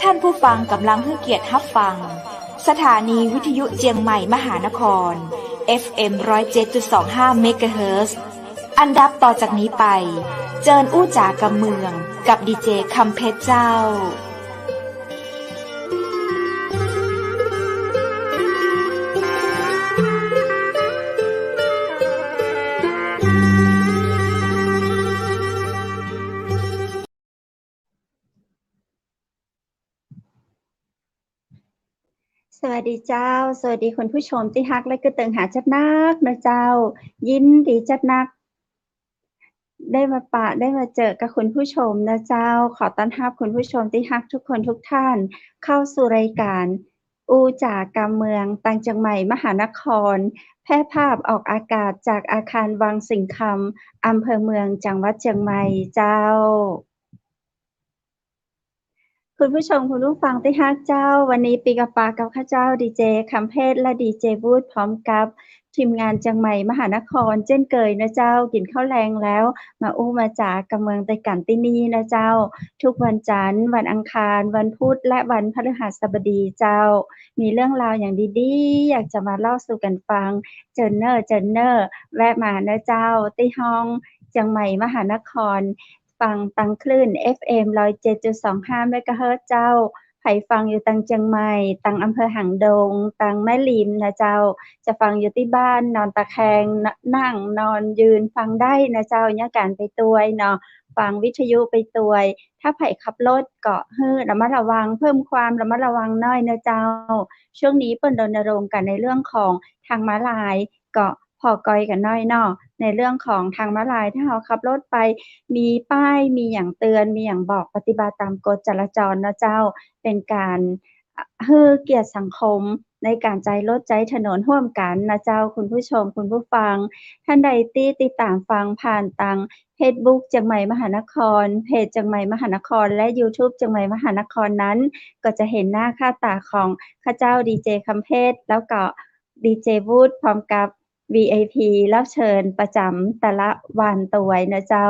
านผู้ฟังกำลังให้เกียรติรับฟังสถานีวิทยุเจียงใหม่มหานคร FM 107.25 เมกะเฮิรตซ์อันดับต่อจากนี้ไปเจิญอู้จ๋ากำเมืองกับดีเจคำเพชรเจ้าสวัสดีเจ้าสวัสดีคุณผู้ชมที่ฮักและก็เติงหาจัดนักนะเจ้ายินดีจัดนักได้มาเจอกับคุณผู้ชมนะเจ้าขอต้อนรับคุณผู้ชมที่ฮักทุกคนทุกท่านเข้าสู่รายการอูจ๋ากำเมืองตังเจียงใหม่มหานครแพร่ภาพออกอากาศจากอาคารวังสิงห์คำอำเภอเมืองจังหวัดเชียงใหม่เจ้าคุณผู้ชมคุณผู้ฟังที่ฮักเจ้าวันนี้ปีกับปากับข้าเจ้าดีเจคำเพชรและดีเจบูธพร้อมกับทีมงานเชียงใหม่มหานครเช่นเคยนะเจ้ากินข้าวแรงแล้วมาอู้มาจากกับเมืองไต้กันที่นี่นะเจ้าทุกวันจันทร์วันอังคารวันพุธและวันพฤหัสบดีเจ้ามีเรื่องราวอย่างดีๆอยากจะมาเล่าสู่กันฟังเจินเนอร์แวะมานะเจ้าที่ห้องเชียงใหม่มหานครฟังตังคลื่น FM 107.25 เมกะเฮิรตซ์เจ้าไผฟังอยู่ตังเชียงใหม่ตังอำเภอหางดงตังแม่ริมนะเจ้าจะฟังอยู่ที่บ้านนอนตะแคงนั่งนอนยืนฟังได้นะเจ้าย่าการไปตวยเนาะฟังวิทยุไปตวยถ้าไผขับรถก็ระมัดระวังเพิ่มความระมัดระวังน้อยนะเจ้าช่วงนี้เปิ้นรณรงค์กันในเรื่องของทางม้าลายก็พอกอยกันน้อยเนาะในเรื่องของทางม้าลายถ้าเราขับรถไปมีป้ายมีอย่างเตือนมีอย่างบอกปฏิบัติตามกฎจราจรนะเจ้าเป็นการเกียรติสังคมในการใจรถใจถนนร่วมกันนะเจ้าคุณผู้ชมคุณผู้ฟังท่านใดที่ติดตามฟังผ่านทาง Facebook เจียงใหม่มหานครเพจเจียงใหม่มหานครและ YouTube เจียงใหม่มหานครนั้นก็จะเห็นหน้าค่าตาของข้าเจ้าดีเจคำเพชรแล้วก็ดีเจวูดพร้อมกับ VIP รับเชิญประจำแต่ละวันตัวไว้นะเจ้า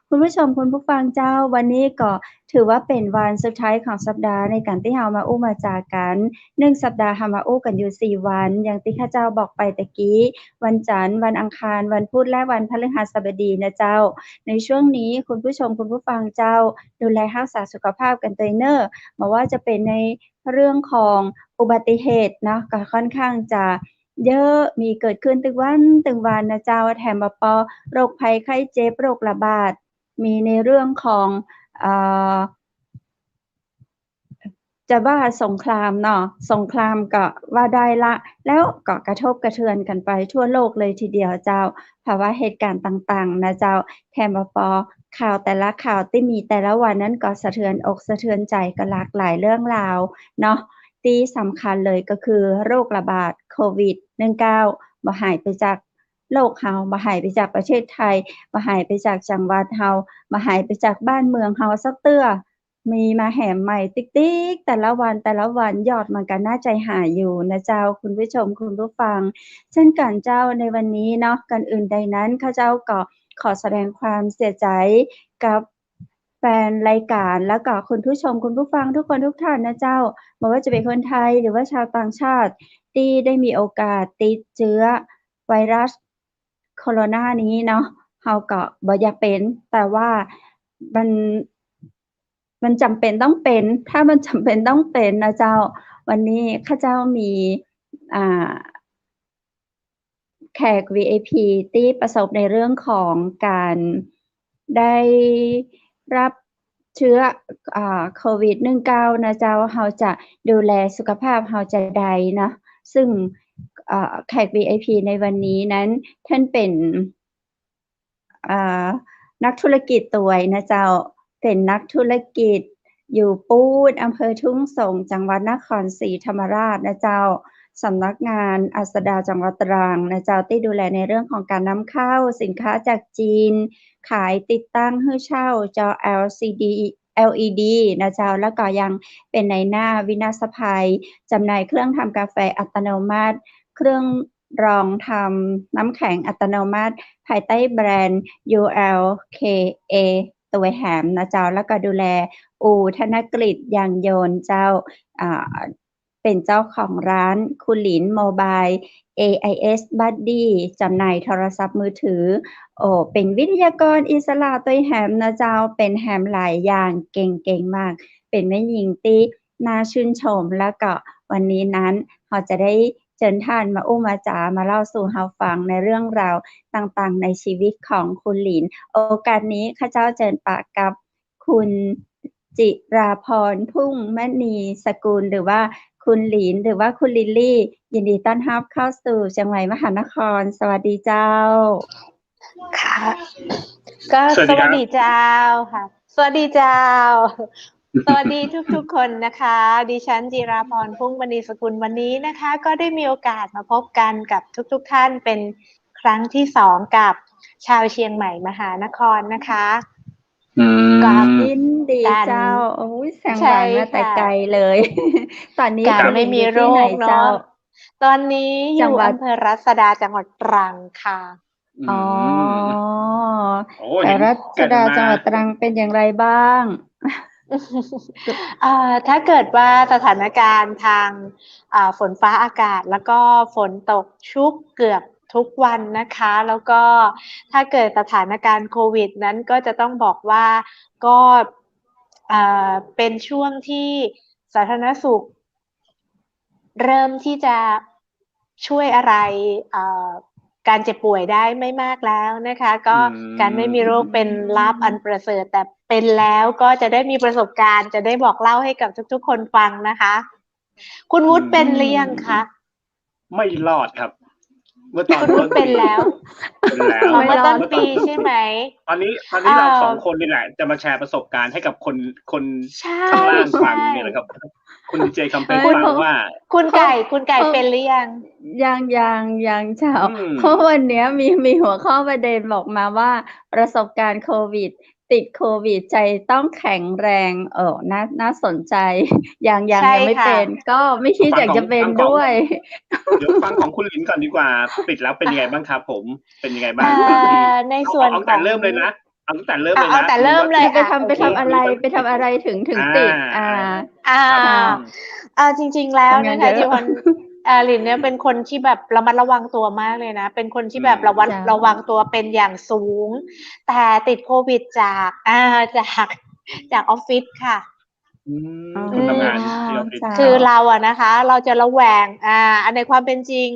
คุณผู้ชมคุณผู้ฟังเจ้าวันนี้ก็ถือว่าเป็นวันสุดท้ายของสัปดาห์ในการที่เรามาอู้มาจากัน1สัปดาห์เรามาอู้กันอยู่4วันอย่างที่ข้าเจ้าบอกไปตะกี้วันจันทร์วันอังคารวันพุธและวันพฤหัสบดีนะเจ้าในช่วงนี้คุณผู้ชมคุณผู้ฟังเจ้าดูแลรักษาสุขภาพกันตัวเน้อบ่ว่าจะเป็นในเรื่องของอุบัติเหตุเนาะก็ค่อนข้างจะเยอะมีเกิดขึ้นตึกวันนะเจ้าแถมบ่พอโรคภัยไข้เจ็บโรคระบาดมีในเรื่องของจะว่าสงครามเนาะสงครามก็ว่าได้ละแล้วก็กระทบกระเทือนกันไปทั่วโลกเลยทีเดียวเจ้าภาวะเหตุการณ์ต่างๆนะเจ้าแถมบ่พอข่าวแต่ละข่าวที่มีแต่ละวันนั้นก็สะเทือนอกสะเทือนใจก็หลากหลายเรื่องราวเนาะที่สำคัญเลยก็คือโรคระบาดโควิด19บ่หายไปจากโลกเฮาบ่หายไปจากประเทศไทยบ่หายไปจากจังหวัดเฮาบ่หายไปจากบ้านเมืองเฮาสักเทื่อมีมาแหมใหม่ติ๊กๆแต่ละวันยอดมันก็น่าใจหายอยู่นะเจ้าคุณผู้ชมคุณผู้ฟังเช่นกันเจ้าในวันนี้เนาะก่อนอื่นใดนั้นข้าเจ้าก็ขอแสดงความเสียใจกับแฟนรายการแล้วก็คุณผู้ชมคุณผู้ฟังทุกคนทุกท่านนะเจ้าบ่ว่าจะเป็นคนไทยหรือว่าชาวต่างชาติที่ได้มีโอกาสติดเชื้อไวรัสโคโรนานี้เนาะเฮาก็บ่อยากเป็นแต่ว่ามันจำเป็นต้องเป็นถ้ามันจำเป็นต้องเป็นนะเจ้าวันนี้ข้าเจ้ามีอ่าแขก VIP ที่ประสบในเรื่องของการได้รับเชื้อโควิด19นะเจ้าเราจะดูแลสุขภาพเราจะใดเนาะซึ่งแขก VIP ในวันนี้นั้นท่านเป็นนักธุรกิจตัวยนะเจ้าเป็นนักธุรกิจอยู่ปูนอำเภอทุ่งสงศ์จังหวัดนครศรีธรรมราชนะเจ้าสำนักงานอัสดาจังหวัดตรังนะเจ้าที่ดูแลในเรื่องของการนำเข้าสินค้าจากจีนขายติดตั้งให้เช่าจอ LED นะเจ้าแล้วก็ยังเป็นนายหน้าวินาศภัยจำหน่ายเครื่องทำกาแฟอัตโนมัติเครื่องรองทำน้ำแข็งอัตโนมัติภายใต้แบรนด์ ULKA ตัวแหมนะเจ้าแล้วก็ดูแลอู่ธนกฤษยางยนต์เจ้าอ่าเป็นเจ้าของร้านคุณหลินโมบาย AIS Buddy จำหน่ายโทรศัพท์มือถือเป็นวิทยากรอิสระตัวแหมนะเจ้าเป็นแหมหลายอย่างเก่งๆมากเป็นแม่หญิงที่น่าชื่นชมแล้วก็วันนี้นั้นเราจะได้เชิญท่านมาอู้มาจามาเล่าสู่เราฟังในเรื่องราวต่างๆในชีวิตของคุณหลินโอกาสนี้ข้าเจ้าเชิญปากกับคุณจิราพรพุ่งมณีสกุลหรือว่าคุณหลินหรือว่าคุณลิลลี่ยินดีต้อนรับเข้าสู่เชียงใหม่มหานครสวัสดีเจ้าค่ะก็สวัสดีเจ้าค่ะสวัสดีเจ้าสวัสดีทุกๆคนนะคะดิฉันจิราพรพุ่งมณีสกุลวันนี้นะคะก็ได้มีโอกาสมาพบกันกับทุกท่านเป็นครั้งที่2กับชาวเชียงใหม่มหานครนะคะก็ยินดีเจ้าโอ้ยแสงหวานมาแต่ไกลเลยตอนนี้การไม่มีโรคเนาะตอนนี้อยู่อำเภอรัศดาจังหวัดตรังค่ะอ๋อแต่รัชดาจังหวัดตรังเป็นอย่างไรบ้างถ้าเกิดว่าสถานการณ์ทางฝนฟ้าอากาศแล้วก็ฝนตกชุกเกือบทุกวันนะคะแล้วก็ถ้าเกิดสถานการณ์โควิดนั้นก็จะต้องบอกว่าก็เป็นช่วงที่สาธารณสุขเริ่มที่จะช่วยอะไรการเจ็บป่วยได้ไม่มากแล้วนะคะก็การไม่มีโรคเป็นลาภอันประเสริฐแต่เป็นแล้วก็จะได้มีประสบการณ์จะได้บอกเล่าให้กับทุกๆคนฟังนะคะคุณวุฒิเป็นหรือยังคะไม่รอดครับเมื่อตอนคุณวุฒิเป็นแล้วเมื่อต้นปีใช่ไหมตอนนี้เรา2คนนี่แหละจะมาแชร์ประสบการณ์ให้กับคนข้างล่างฟังนี่แหละครับคุณดีเจคำเป็นฟังว่าคุณไก่เป็นหรือยังยังเจ้าเพราะวันนี้มีหัวข้อประเด็นบอกมาว่าประสบการณ์โควิดติดโควิดใจต้องแข็งแรงน่าสนใจยังไม่เป็นก็ไม่คิดอยากจะเป็นด้วยเดี๋ยวฟังของคุณหลินก่อนดีกว่าติดแล้วเป็นยังไงบ้างครับผมเป็นยังไงบ้างในส่วนของแต่เริ่มเลยนะเอาตั้งแต่เริ่มเลยนะเอาแต่เริ่มเลยไปทำอะไรถึงติดจริงๆแล้วนะคะที่คนหลินเนี่ยเป็นคนที่แบบระมัดระวังตัวมากเลยนะเป็นคนที่แบบระวังตัวเป็นอย่างสูงแต่ติดโควิดจากออฟฟิศค่ะคนทำงานที่ออฟฟิศคือเราอะนะคะเราจะระแวงในความเป็นจริง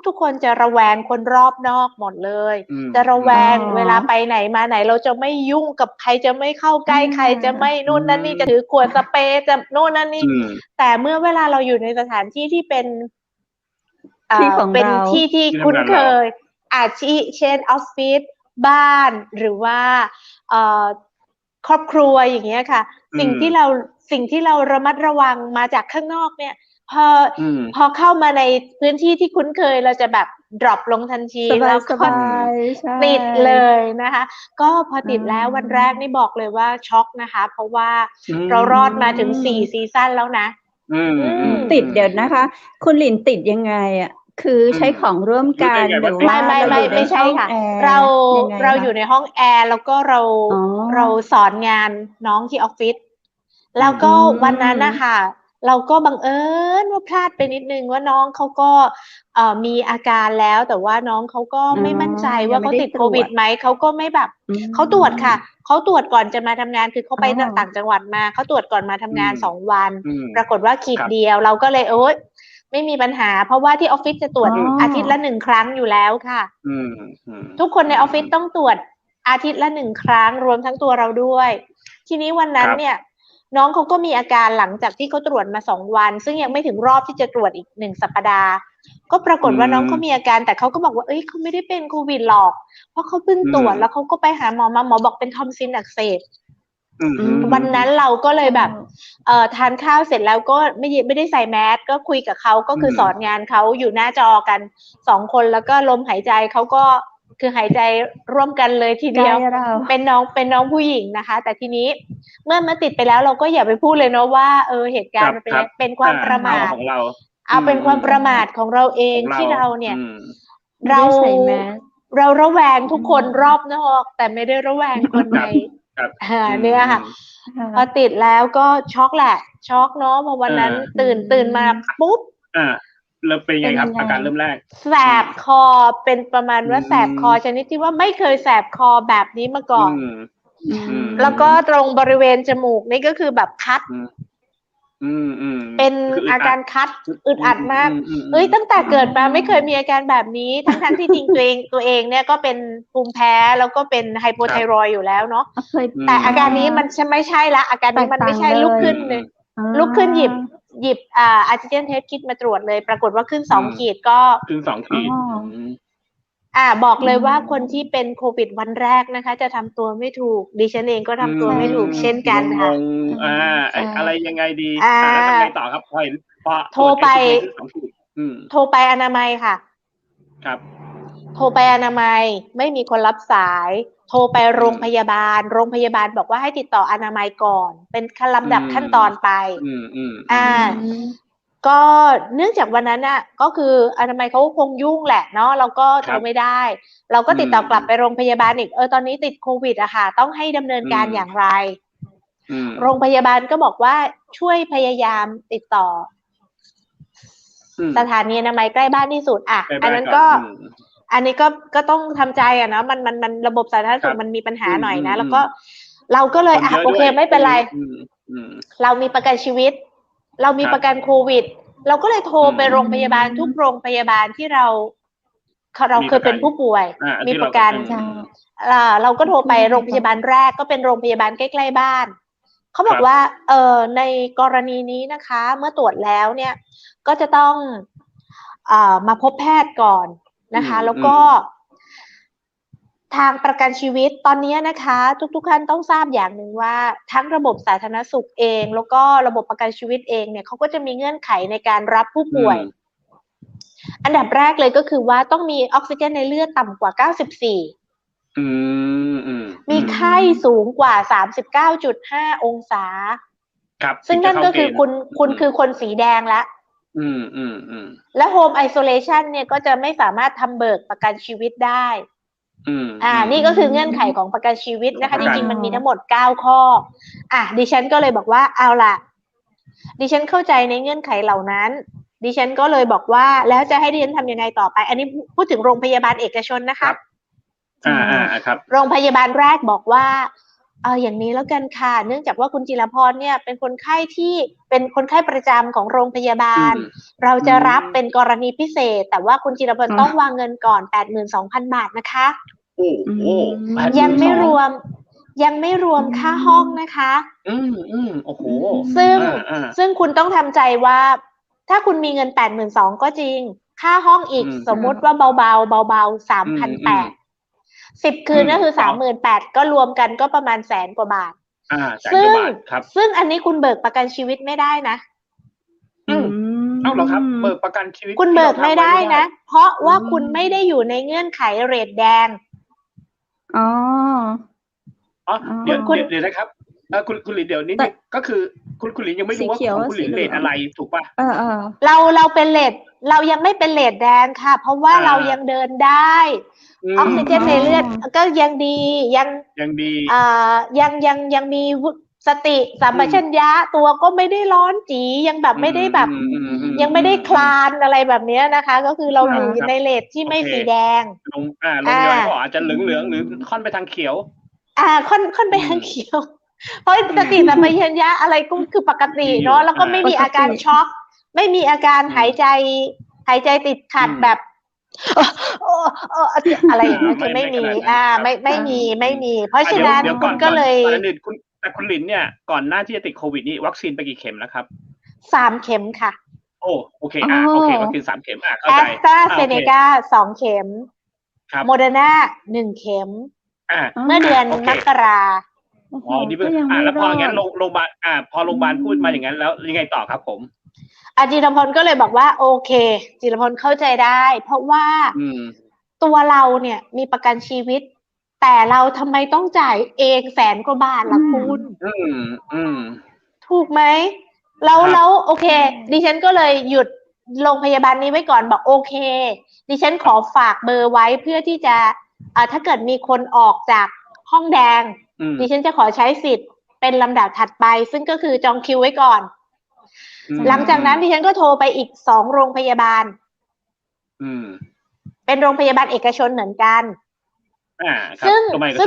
ทุกคนจะระแวงคนรอบนอกหมดเลยจะระแวงเวลาไปไหนมาไหนเราจะไม่ยุ่งกับใครจะไม่เข้าใกล้ใครจะไม่นู่นนั่นนี่จะถือขวดสเปรย์จะนู่นนั่นนี่แต่เมื่อเวลาเราอยู่ในสถานที่ที่เป็นที่คุ้นเคยเช่นออฟฟิศบ้านหรือว่าครอบครัวอย่างเงี้ยค่ะสิ่งที่เราระมัดระวังมาจากข้างนอกเนี่ยพอเข้ามาในพื้นที่ที่คุ้นเคยเราจะแบบ drop ลงทันทีแล้วก็ติดเลยนะคะก็พอติดแล้ววันแรกนี่บอกเลยว่าช็อกนะคะเพราะว่าเรารอดมาถึง4ซีซั่นแล้วนะติดเดี๋ยวนะคะคุณหลินติดยังไงอ่ะคือใช้ของร่วมกันหรือว่าไม่ใช่ค่ะเราอยู่ในห้องแอร์แล้วก็เราสอนงานน้องที่ออฟฟิศแล้วก็วันนั้นนะคะเราก็บังเอิญว่าพลาดไปนิดนึงว่าน้องเขาก็มีอาการแล้วแต่ว่าน้องเขาก็ไม่มั่นใจว่าเขาติดโควิดไหมเขาก็ไม่แบบเขาตรวจค่ะเขาตรวจก่อนจะมาทำงานคือเขาไปต่างจังหวัดมาเขาตรวจก่อนมาทำงาน2 วันปรากฏว่าขีดเดียวเราก็เลยไม่มีปัญหาเพราะว่าที่ออฟฟิศจะตรวจอาทิตย์ละ1 ครั้งอยู่แล้วค่ะทุกคนในออฟฟิศต้องตรวจอาทิตย์ละ1 ครั้งรวมทั้งตัวเราด้วยทีนี้วันนั้นเนี่ยน้องเขาก็มีอาการหลังจากที่เขาตรวจมา2 วันซึ่งยังไม่ถึงรอบที่จะตรวจอีก1 สัปดาห์ก็ปรากฏว่าน้องเขามีอาการแต่เขาก็บอกว่าเขาไม่ได้เป็นโควิดหรอกเพราะเขาเพิ่งตรวจแล้วเขาก็ไปหาหมอมาหมอบอกเป็นทอมซินอักเสบวันนั้นเราก็เลยแบบทานข้าวเสร็จแล้วก็ไม่ได้ใส่แมสก็คุยกับเขาก็คือสอนงานเขาอยู่หน้าจอกัน2 คนแล้วก็ลมหายใจเขาก็คือหายใจร่วมกันเลยทีเดียวเป็นน้องผู้หญิงนะคะแต่ทีนี้เมื่อมาติดไปแล้วเราก็อย่าไปพูดเลยเนาะว่าเหตุการณ์มันเป็นความประมาทของเราเอาเป็นความประมาทของเราเองที่เราเนี่ยเราระแวงทุกคนรอบนอกแต่ไม่ได้ระแวงคนใน ครับ เนี่ยค่ะพอติดแล้วก็ช็อกแหละช็อกเนาะพอวันนั้นตื่นมาปุ๊บเริ่มเป็นไงครับอาการเริ่มแรกแสบคอเป็นประมาณว่าแสบคอชนิดที่ว่าไม่เคยแสบคอแบบนี้มาก่อนแล้วก็ตรงบริเวณจมูกนี่ก็คือแบบคัดเป็นอาการคัดอึดอัดมากตั้งแต่เกิดมาไม่เคยมีอาการแบบนี้ทั้งที่จริงตัวเองเนี่ยก็เป็นภูมิแพ้แล้วก็เป็นไฮโปไทรอยด์อยู่แล้วเนาะแต่อาการนี้มันไม่ใช่ละอาการนี้มันไม่ใช่ลุกขึ้นเลยลุกขึ้นหยิบออกซิเจนเทสคิดมาตรวจเลยปรากฏว่าขึ้น2 ขีดก็ขึ้น2 ขีดบอกเลยว่าคนที่เป็นโควิดวันแรกนะคะจะทำตัวไม่ถูกดิฉันเองก็ทำตัวไม่ถูกเช่นกันค่ะอะไรยังไงดีแล้วทำไงต่อครับพอโทรไปอนามัยค่ะครับโทรไปอนามัยไม่มีคนรับสายโทรไปโรงพยาบาลบอกว่าให้ติดต่ออนามัยก่อนเป็นลำดับขั้นตอนไปก็เนื่องจากวันนั้นน่ะก็คืออนามัยเขาคงยุ่งแหละเนาะเราก็โทรไม่ได้เราก็ติดต่อกลับไปโรงพยาบาลอีกตอนนี้ติดโควิดอะค่ะต้องให้ดำเนินการอย่างไรโรงพยาบาลก็บอกว่าช่วยพยายามติดต่อสถานีอนามัยใกล้บ้านที่สุดอันนี้ก็ต้องทำใจอะเนาะมันระบบสาธารณสุขมันมีปัญหาหน่อยนะแล้วก็เราก็เลยโอเคไม่เป็นไรเรามีประกันชีวิตเรามีประกันโควิดเราก็เลยโทรไปโรงพยาบาลทุกโรงพยาบาลที่เราเคยเป็นผู้ป่วยมีประกันเราก็โทรไปโรงพยาบาลแรกก็เป็นโรงพยาบาลใกล้ๆบ้านเขาบอกว่าในกรณีนี้นะคะเมื่อตรวจแล้วเนี่ยก็จะต้องมาพบแพทย์ก่อนนะคะแล้วก็ทางประกันชีวิตตอนนี้นะคะทุกท่านต้องทราบอย่างหนึ่งว่าทั้งระบบสาธารณสุขเองแล้วก็ระบบประกันชีวิตเองเนี่ยเขาก็จะมีเงื่อนไขในการรับผู้ป่วยอันดับแรกเลยก็คือว่าต้องมีออกซิเจนในเลือดต่ำกว่า94มีไข้สูงกว่า 39.5 องศาซึ่งนั่นก็คือคุณคือคนสีแดงแล้วและโฮมไอโซเลชันเนี่ยก็จะไม่สามารถทำเบิกประกันชีวิตได้นี่ก็คือเงื่อนไขของประกันชีวิตนะคะจริงๆมันมีทั้งหมด9 ข้อดิฉันก็เลยบอกว่าเอาล่ะดิฉันเข้าใจในเงื่อนไขเหล่านั้นดิฉันก็เลยบอกว่าแล้วจะให้ดิฉันทำยังไงต่อไปอันนี้พูดถึงโรงพยาบาลเอกชนนะคะครับโรงพยาบาลแรกบอกว่าอย่างนี้แล้วกันค่ะเนื่องจากว่าคุณจิรพรเนี่ยเป็นคนไข้ที่เป็นคนไข้ประจำของโรงพยาบาลเราจะรับเป็นกรณีพิเศษแต่ว่าคุณจิรพรต้องวางเงินก่อน 82,000 บาทนะคะยังไม่รวมค่าห้องนะคะโอ้โหซึ่งคุณต้องทำใจว่าถ้าคุณมีเงิน 82,000 ก็จริงค่าห้องอีกสมมติว่าเบา 3,800 10 คืนก็คือ 38,000 ก็รวมกันก็ประมาณ100,000 กว่าบาทซึ่งอันนี้คุณเบิกประกันชีวิตไม่ได้นะเหรอครับเบิกประกันชีวิตคุณเบิกไม่ได้นะเพราะว่าคุณไม่ได้อยู่ในเงื่อนไขเรทแดงเดี๋ยวนะครับคุณหลินเดี๋ยวนี้ก็คือคุณหลินยังไม่รู้ว่าของคุณหลินเรทอะไรถูกป่ะเราเป็นเรทเรายังไม่เป็นเรทแดงค่ะเพราะว่าเรายังเดินได้ออกซิเจนในเลือดก็ยังดียังดียังมีสติสัมปชัญญะตัวก็ไม่ได้ร้อนจียังแบบไม่ได้แบบยังไม่ได้คลานอะไรแบบนี้นะคะก็คือเราอยู่ในเรทที่ไม่สีแดงลงก็อาจจะเหลืองหรือค่อนไปทางเขียวค่อนไปทางเขียวเพราะสติสัมปชัญญะอะไรก็คือปกติเนาะแล้วก็ไม่มีอาการช็อกไม่มีอาการหายใจติดขัดแบบอะไรอย่างเงี้ยคือไม่มีไม่มีเพราะฉะนั้นคุณก็เลยแต่คุณหลินเนี่ยก่อนหน้าที่จะติดโควิดนี่วัคซีนไปกี่เข็มแล้วครับ3 เข็มค่ะโอเคโอเควัคซีน3 เข็มเข้าใจแอสตราเซเนกา2 เข็มโมเดอร์นา1 เข็มเมื่อเดือนมกรานี่แล้วพออย่างนั้นโรงพยาบาลพอโรงพยาบาลพูดมาอย่างนั้นแล้วยังไงต่อครับผมจิรพลก็เลยบอกว่าโอเคจิรพลเข้าใจได้เพราะว่าตัวเราเนี่ยมีประกันชีวิตแต่เราทำไมต้องจ่ายเอง100,000 กว่าบาทล่ะคุณถูกไหมแล้วโอเคดิฉันก็เลยหยุดโรงพยาบาลนี้ไว้ก่อนบอกโอเคดิฉันขอฝากเบอร์ไว้เพื่อที่จะถ้าเกิดมีคนออกจากห้องแดง ดิฉันจะขอใช้สิทธิ์เป็นลำดับถัดไปซึ่งก็คือจองคิวไว้ก่อนหลังจากนั้นดิฉันก็โทรไปอีก2โรงพยาบาลเป็นโรงพยาบาลเอกชนเหมือนกันซึ่ง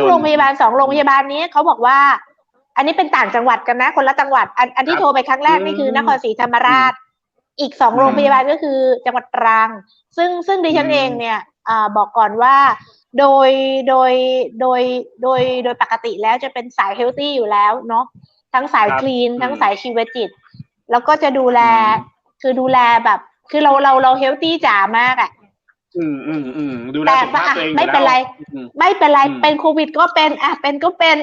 โรงพยาบาล2โรงพยาบาลนี้เขาบอกว่าอันนี้เป็นต่างจังหวัดกันนะคนละจังหวัดอันที่โทรไปครั้งแรกนี่คือนครศรีธรรมราชอีก2โรงพยาบาลก็คือจังหวัดตรังซึ่งดิฉันเองเนี่ยบอกก่อนว่าโดยปกติแล้วจะเป็นสายเฮลตี้อยู่แล้วเนาะทั้งสายคลีนทั้งสายชีวจิตแล้วก็จะดูแลคือดูแลแบบคือเราเฮลตี้จ๋ามากอ่ะดูแลสุขภาพตัวเองไม่เป็นไรเป็นโควิดก็เป็นเป็นก็เป็น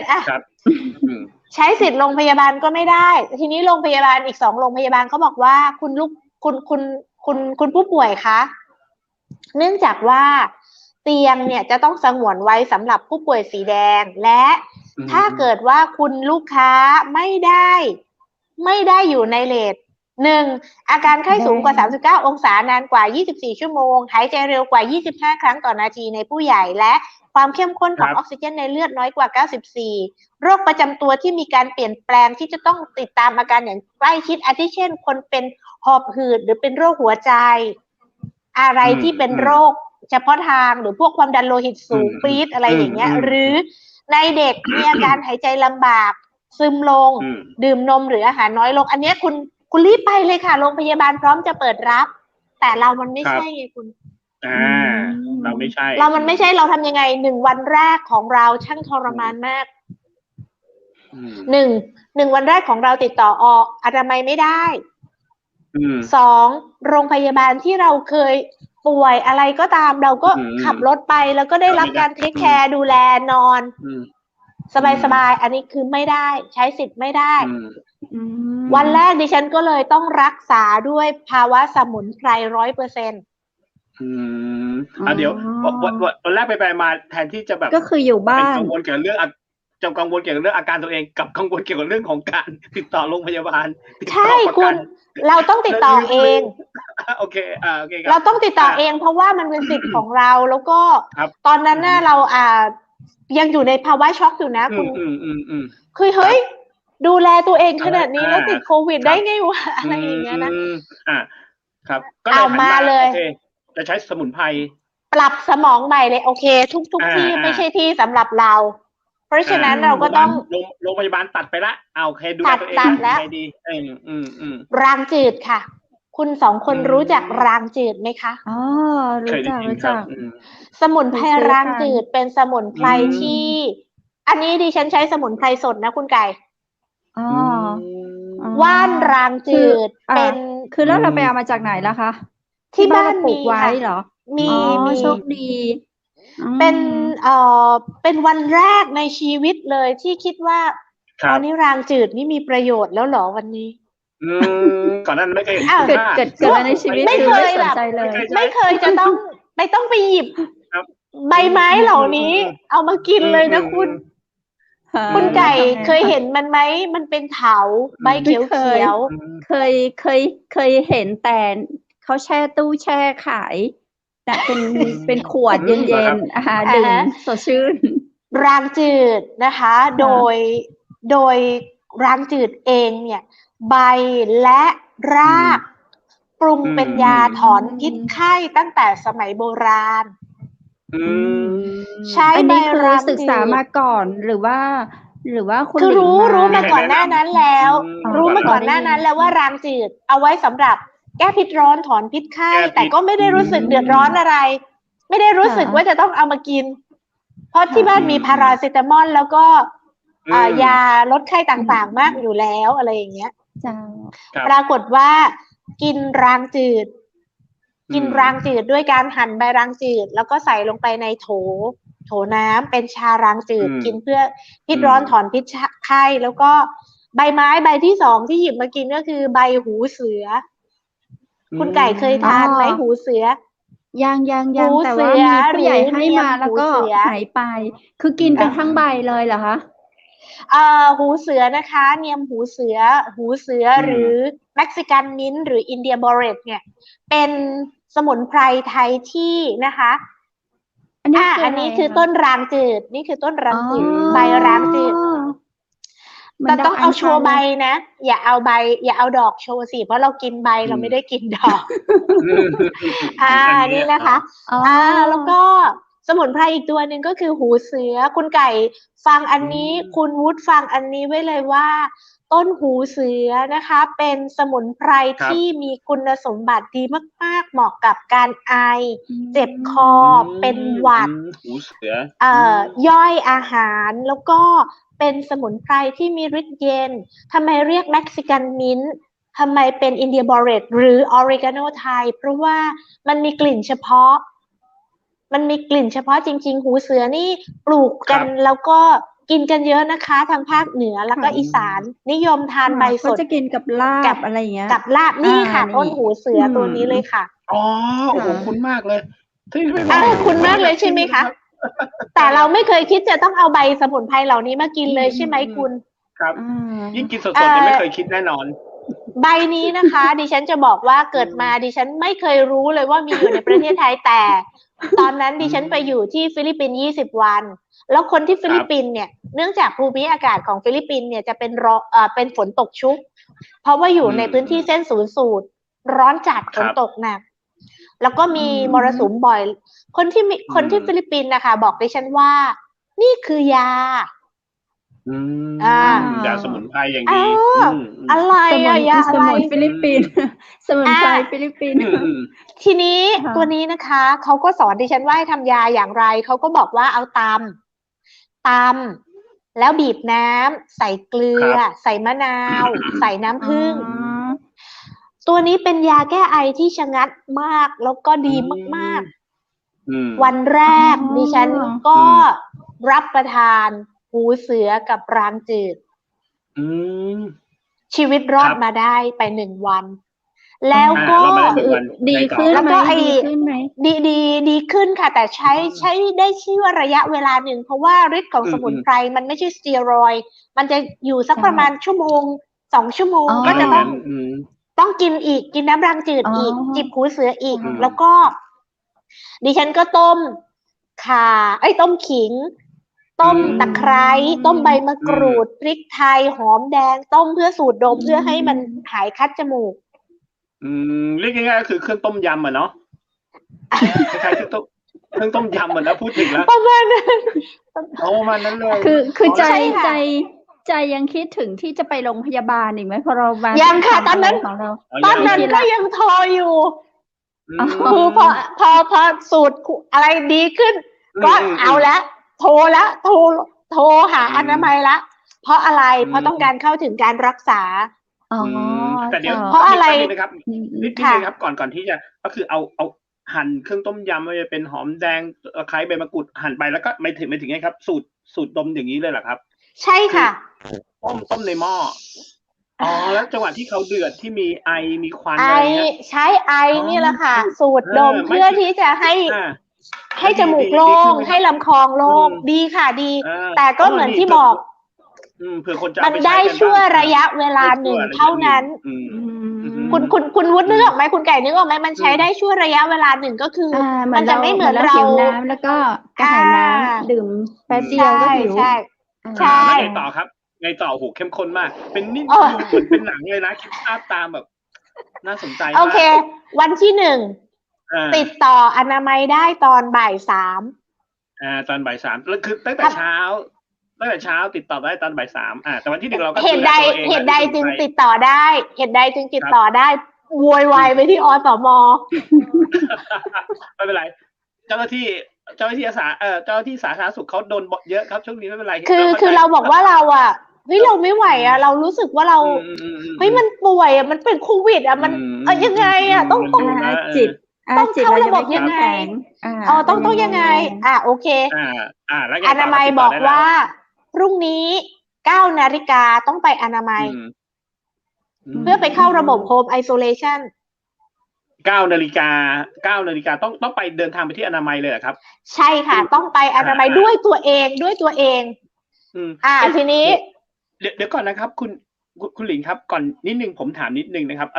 ใช้สิทธิ์โรงพยาบาลก็ไม่ได้ทีนี้โรงพยาบาลอีก2โรงพยาบาลเขาบอกว่าคุณผู้ป่วยคะเนื่องจากว่าเตียงเนี่ยจะต้องสงวนไว้สำหรับผู้ป่วยสีแดงและถ้าเกิดว่าคุณลูกค้าไม่ได้อยู่ในเรท1อาการไข้สูงกว่า39องศานานกว่า24ชั่วโมงหายใจเร็วกว่า25ครั้งต่อนาทีในผู้ใหญ่และความเข้มข้นของออกซิเจนในเลือดน้อยกว่า94โรคประจำตัวที่มีการเปลี่ยนแปลงที่จะต้องติดตามอาการอย่างใกล้ชิดอาทิเช่นคนเป็นหอบหืดหรือเป็นโรคหัวใจอะไรที่เป็นโรคเฉพาะทางหรือพวกความดันโลหิตสูงปรี๊ดอะไรอย่างเงี้ยหรือในเด็กมีอาการหายใจลำบากซึมลงดื่มนมหรืออาหารน้อยลงอันนี้คุณรีบไปเลยค่ะโรงพยาบาลพร้อมจะเปิดรับแต่เรามันไม่ใช่ไงคุณเราไม่ใช่เรามันไม่ใช่เราทำยังไง1วันแรกของเราช่างทรมานมาก1วันแรกของเราติดต่ออนามัยไม่ได้2โรงพยาบาลที่เราเคยป่วยอะไรก็ตามเราก็ขับรถไปแล้วก็ได้รับการเทคแคร์ดูแลนอนสบายอันนี้คือไม่ได้ใช้สิทธิ์ไม่ได้วันแรกดิฉันก็เลยต้องรักษาด้วยภาวะสมุนไพร 100%เดี๋ยววันแรกไปมาแทนที่จะแบบก็คืออยู่บ้านกังวลเกี่ยวกับเรื่องกังวลเกี่ยวกับเรื่องอาการตัวเองกับกังวลเกี่ยวกับเรื่องของการติดต่อโรงพยาบาลใช่คุณเราต้องติดต่อเองโอเคเราต้องติดต่อเองเพราะว่ามันเป็นสิทธิ์ของเราแล้วก็ตอนนั้นน่ะเรายังอยู่ในภาวะช็อกอยู่นะคุณคือเฮ้ยดูแลตัวเองขนาดนี้แล้วติดโควิดได้ไงวะอะไรอย่างเงี้ยนะครับก็เลยมาเลยจะใช้สมุนไพรปรับสมองใหม่เลยโอเคทุกที่ไม่ใช่ที่สำหรับเราเพราะฉะนั้นเราก็ต้องโรงพยาบาลตัดไปละโอเคดูแลตัวเองแล้วรางจืดค่ะคุณ2คนรู้จักรางจืดไหมคะรู้จักสมุนไพรรางจืดเป็นสมุนไพรที่อันนี้ดิฉันใช้สมุนไพรสดนะคุณไก่ว่านรางจืดเป็นคือแล้วเราไปเอามาจากไหนล่ะคะที่บ้านปลูกไว้เหรอมีโชคดีเป็นวันแรกในชีวิตเลยที่คิดว่าตอนนี้รางจืดนี่มีประโยชน์แล้วเหรอวันนี้ก่อนนั้นไม่เคยเกิดในชีวิตไม่เคยแบบไม่เคยจะต้องไปหยิบใบไม้เหล่านี้เอามากินเลยนะคุณไก่เคยเห็นมันไหมมันเป็นเถาใบเขียวเคยเห็นแต่เขาแช่ตู้แช่ขายแต่เป็นขวดเย็นๆดื่มสดชื่นรางจืดนะคะโดยรางจืดเองเนี่ยใบและรากปรุงเป็นยาถอนพิษไข้ตั้งแต่สมัยโบราณใช้ใบรางจืดศึกษามาก่อนหรือว่าคุณคือรู้มาก่อนหน้านั้นแล้วรู้มาก่อนหน้านั้นแล้วว่ารางจืดเอาไว้สำหรับแก้พิษร้อนถอนพิษไข้แต่ก็ไม่ได้รู้สึกเดือดร้อนอะไรไม่ได้รู้สึกว่าจะต้องเอามากินเพราะที่บ้านมีพาราเซตามอลแล้วก็ยาลดไข้ต่างๆมากอยู่แล้วอะไรอย่างเงี้ยปรากฏว่ากินรางจืดด้วยการหั่นใบรางจืดแล้วก็ใส่ลงไปในโถน้ำเป็นชารางจืดกินเพื่อพิษร้อนถอนพิษไข้แล้วก็ใบไม้ใบที่2ที่หยิบมากินก็คือใบหูเสือคุณไก่เคยทานไหมหูเสือยังแต่ว่ามีผู้ใหญ่ให้มาแล้วก็หายไปคือกินไปทั้งใบเลยเหรอคะหูเสือนะคะเนียมหูเสือหรือเม็กซิกันมิ้นท์หรืออินเดียบอเรตเนี่ยเป็นสมุนไพรไทยที่นะคะ อันนี้คือต้นรางจืดนี่คือต้นรางจืดใบรางจืดแต่ต้องเอาโชว์ใบนะอย่าเอาดอกโชว์สิเพราะเรากินใบเราไม่ได้กินดอกนี่นะคะแล้วก็สมุนไพรอีกตัวหนึ่งก็คือหูเสือคุณไก่ฟังอันนี้คุณวุฒิฟังอันนี้ไว้เลยว่าต้นหูเสือนะคะเป็นสมุนไพรที่มีคุณสมบัติดีมากๆเหมาะกับการไอเจ็บคอเป็นหวัดหูเสืย่อยอาหารแล้วก็เป็นสมุนไพรที่มีฤทธิ์เย็นทำไมเรียกเม็กซิกันมิ้นท์ทำไมเป็นอินเดียบอเรตหรือออริกาโนไทยเพราะว่ามันมีกลิ่นเฉพาะจริงๆหูเสือนี่ปลูกกันแล้วก็กินกันเยอะนะคะทางภาคเหนือแล้วก็อีสานนิยมทานใบสดจะกินกับลาบอะไรอย่างเงี้ยกับลาบนี่ค่ะต้นหูเสือตัวนี้เลยค่ะโอ้โหคุณมากเลยคุณมากเลยใช่ไหมคะแต่เราไม่เคยคิดจะต้องเอาใบสมุนไพรเหล่านี้มากินเลยใช่ไหมคุณครับยิ่งกินสดๆยังไม่เคยคิดแน่นอนใบนี้นะคะดิฉันจะบอกว่าเกิดมาดิฉันไม่เคยรู้เลยว่ามีอยู่ในประเทศไทยแต่ตอนนั้นดิฉันไปอยู่ที่ฟิลิปปินส์20 วันแล้วคนที่ฟิลิปปินส์เนี่ยเนื่องจากภูมิอากาศของฟิลิปปินส์เนี่ยจะเป็นฝนตกชุกเพราะว่าอยู่ในพื้นที่เส้นศูนย์สูตรร้อนจัดฝนตกหนักแล้วก็มีมรสุมบ่อยคนที่ฟิลิปปินส์นะคะบอกดิฉันว่านี่คือยายาสมุนไพรอย่างดีอะไรยาอะไรฟิลิปปินส์สมุนไพรฟิลิปปินส์ทีนี้ตัวนี้นะคะเขาก็สอนดิฉันว่าให้ทำยาอย่างไรเขาก็บอกว่าเอาตำแล้วบีบน้ำใส่เกลือใส่มะนาวใส่น้ำผึ้งตัวนี้เป็นยาแก้ไอที่ชะงัดมากแล้วก็ดีมากๆวันแรกดิฉันก็รับประทานหูเสือกับรางจืดชีวิตรอดมาได้ไป1 วันแล้วก็ดีขึ้นแล้วก็ดีขึ้นค่ะแต่ใช้ได้ชื่อว่าระยะเวลาหนึ่งเพราะว่าฤทธิ์ของสมุนไพรมันไม่ใช่สเตียรอยด์มันจะอยู่สักประมาณชั่วโมง2 ชั่วโมงก็จะต้องกินน้ำรางจืดอีกจิบหูเสืออีกแล้วก็ดิฉันก็ต้มต้มขิงต้มตะไคร้ต้มใบมะกรูดพริกไทยหอมแดงต้มเพื่อสูดดมเพื่อให้มันหายคัดจมูกเรียกง่ายๆก็คือเครื่องต้มยำอ่ะเนาะคล้ายๆเครื่องต้มยำเหมือนนะพูดถึงแล้วประมาณนั้นเลยคือใจยังคิดถึงที่จะไปโรงพยาบาลอีกไหมพอเรามายังค่ะตอนนั้นก็ยังทออยู่คือพอสูตรอะไรดีขึ้นก็เอาละโทรหาอนามัยละเพราะอะไรเพราะต้องการเข้าถึงการรักษาแต่เดี๋ยวเพราะอะไรนะครับนิดนึงครับก่อนที่จะก็คือเอาหั่นเครื่องต้มยำไม่ว่าจะเป็นหอมแดงตะไคร้ใบมะกรูดหั่นไปแล้วก็ไม่ถึงไงครับสูตรดมอย่างนี้เลยเหรอครับใช่ค่ะต้มในหม้อแล้วจังหวะที่เขาเดือดที่มีไอมีควันอะไรเงี้ยใช้ไอนี่แหละค่ะสูตรดมเพื่อที่จะให้จมูกโล่งให้ลำคอโล่งดีค่ะดีแต่ก็เหมือนที่บอกเผื่อคนจะมันได้ชั่วระยะเวลาหนึ่งเท่านั้นคุณวุฒินึกออกไหมคุณไก่นึกออกไหมมันใช้ได้ชั่วระยะเวลาหนึ่งก็คือมันจะไม่เหมือนเราน้ำแล้วก็กระหายน้ำดื่มแป๊บเดียวก็หิวใช่ไงต่อครับไงต่อโหเข้มข้นมากเป็นนิ่มเหมือนเป็นหนังเลยนะคิดภาพตามแบบน่าสนใจมากโอเควันที่1ติดต่ออนามัยได้ตอนบ่าย 3ตอนบ่าย 3แล้วคือตั้งแต่เช้าติดต่อได้ตอนบ่าย 3แต่วันที่1เราก็เหตุใดจึงติดต่อได้โวยวายไปที่อสม.ไม่เป็นไรเจ้าหน้าที่อาสาเจ้าหน้าที่สาธารณสุขเขาโดนเยอะครับช่วงนี้ไม่เป็นไรคือเราบอกว่าเราเราไม่ไหวเรารู้สึกว่าเรามันป่วยมันเป็นโควิดมันยังไงต้องจิตต้องเข้าระบบยังไงต้องยังไงโอเคอนามัยบอกว่าพรุ่งนี้ 9 นาฬิกาต้องไปอนามัยเพื่อไปเข้าระบบโฮมไอโซเลชัน9 นาฬิกาต้องไปเดินทางไปที่อนามัยเลยเหรอครับใช่ค่ะต้องไปอนามัยด้วยตัวเองทีนี้เดี๋ยวก่อนนะครับคุณหลิงครับก่อนนิดนึงผมถามนิดนึงนะครับ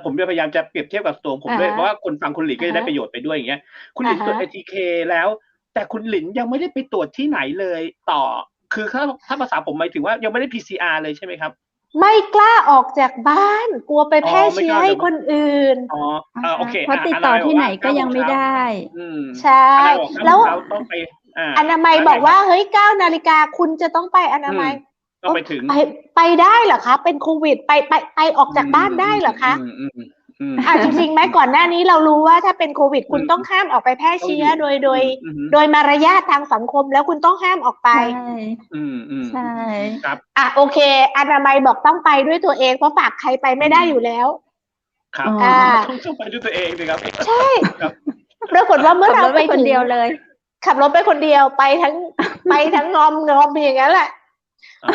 ผมพยายามจะเปรียบเทียบกับตัวผมด้วยเพราะว่าคนฟังคุณหลิงก็จะได้ประโยชน์ไปด้วยอย่างเงี้ยคุณหลิงตรวจ ATK แล้ว แต่คุณหลินยังไม่ได้ไปตรวจที่ไหนเลยต่อคือถ้าภาษาผมหมายถึงว่ายังไม่ได้ PCR เลยใช่ไหมครับไม่กล้าออกจากบ้านกลัวไปแพร่เชื้อให้คนอื่นโอเคเพราะติดต่อที่ไหนก็ยังไม่ได้ใช่แล้วต้องไปอนามัยบอกว่าเฮ้ย9 นาฬิกาคุณจะต้องไปอนามัยต้องไปถึงไปได้เหรอคะเป็นโควิดไปออกจากบ้านได้เหรอคะจริงๆไหมก่อนหน้านี้เรารู้ว่าถ้าเป็นโควิดคุณต้องห้ามออกไปแพร่เชื้อโดยมารยาททางสังคมแล้วคุณต้องห้ามออกไปใช่ครับโอเคอนามัยบอกต้องไปด้วยตัวเองเพราะฝากใครไปไม่ได้อยู่แล้วครับต้องไปด้วยตัวเองสิครับใช่ปรากฏว่าเมื่อเราไปคนเดียวเลยขับรถไปคนเดียวไปทั้งงอมอย่างนั้นแหละ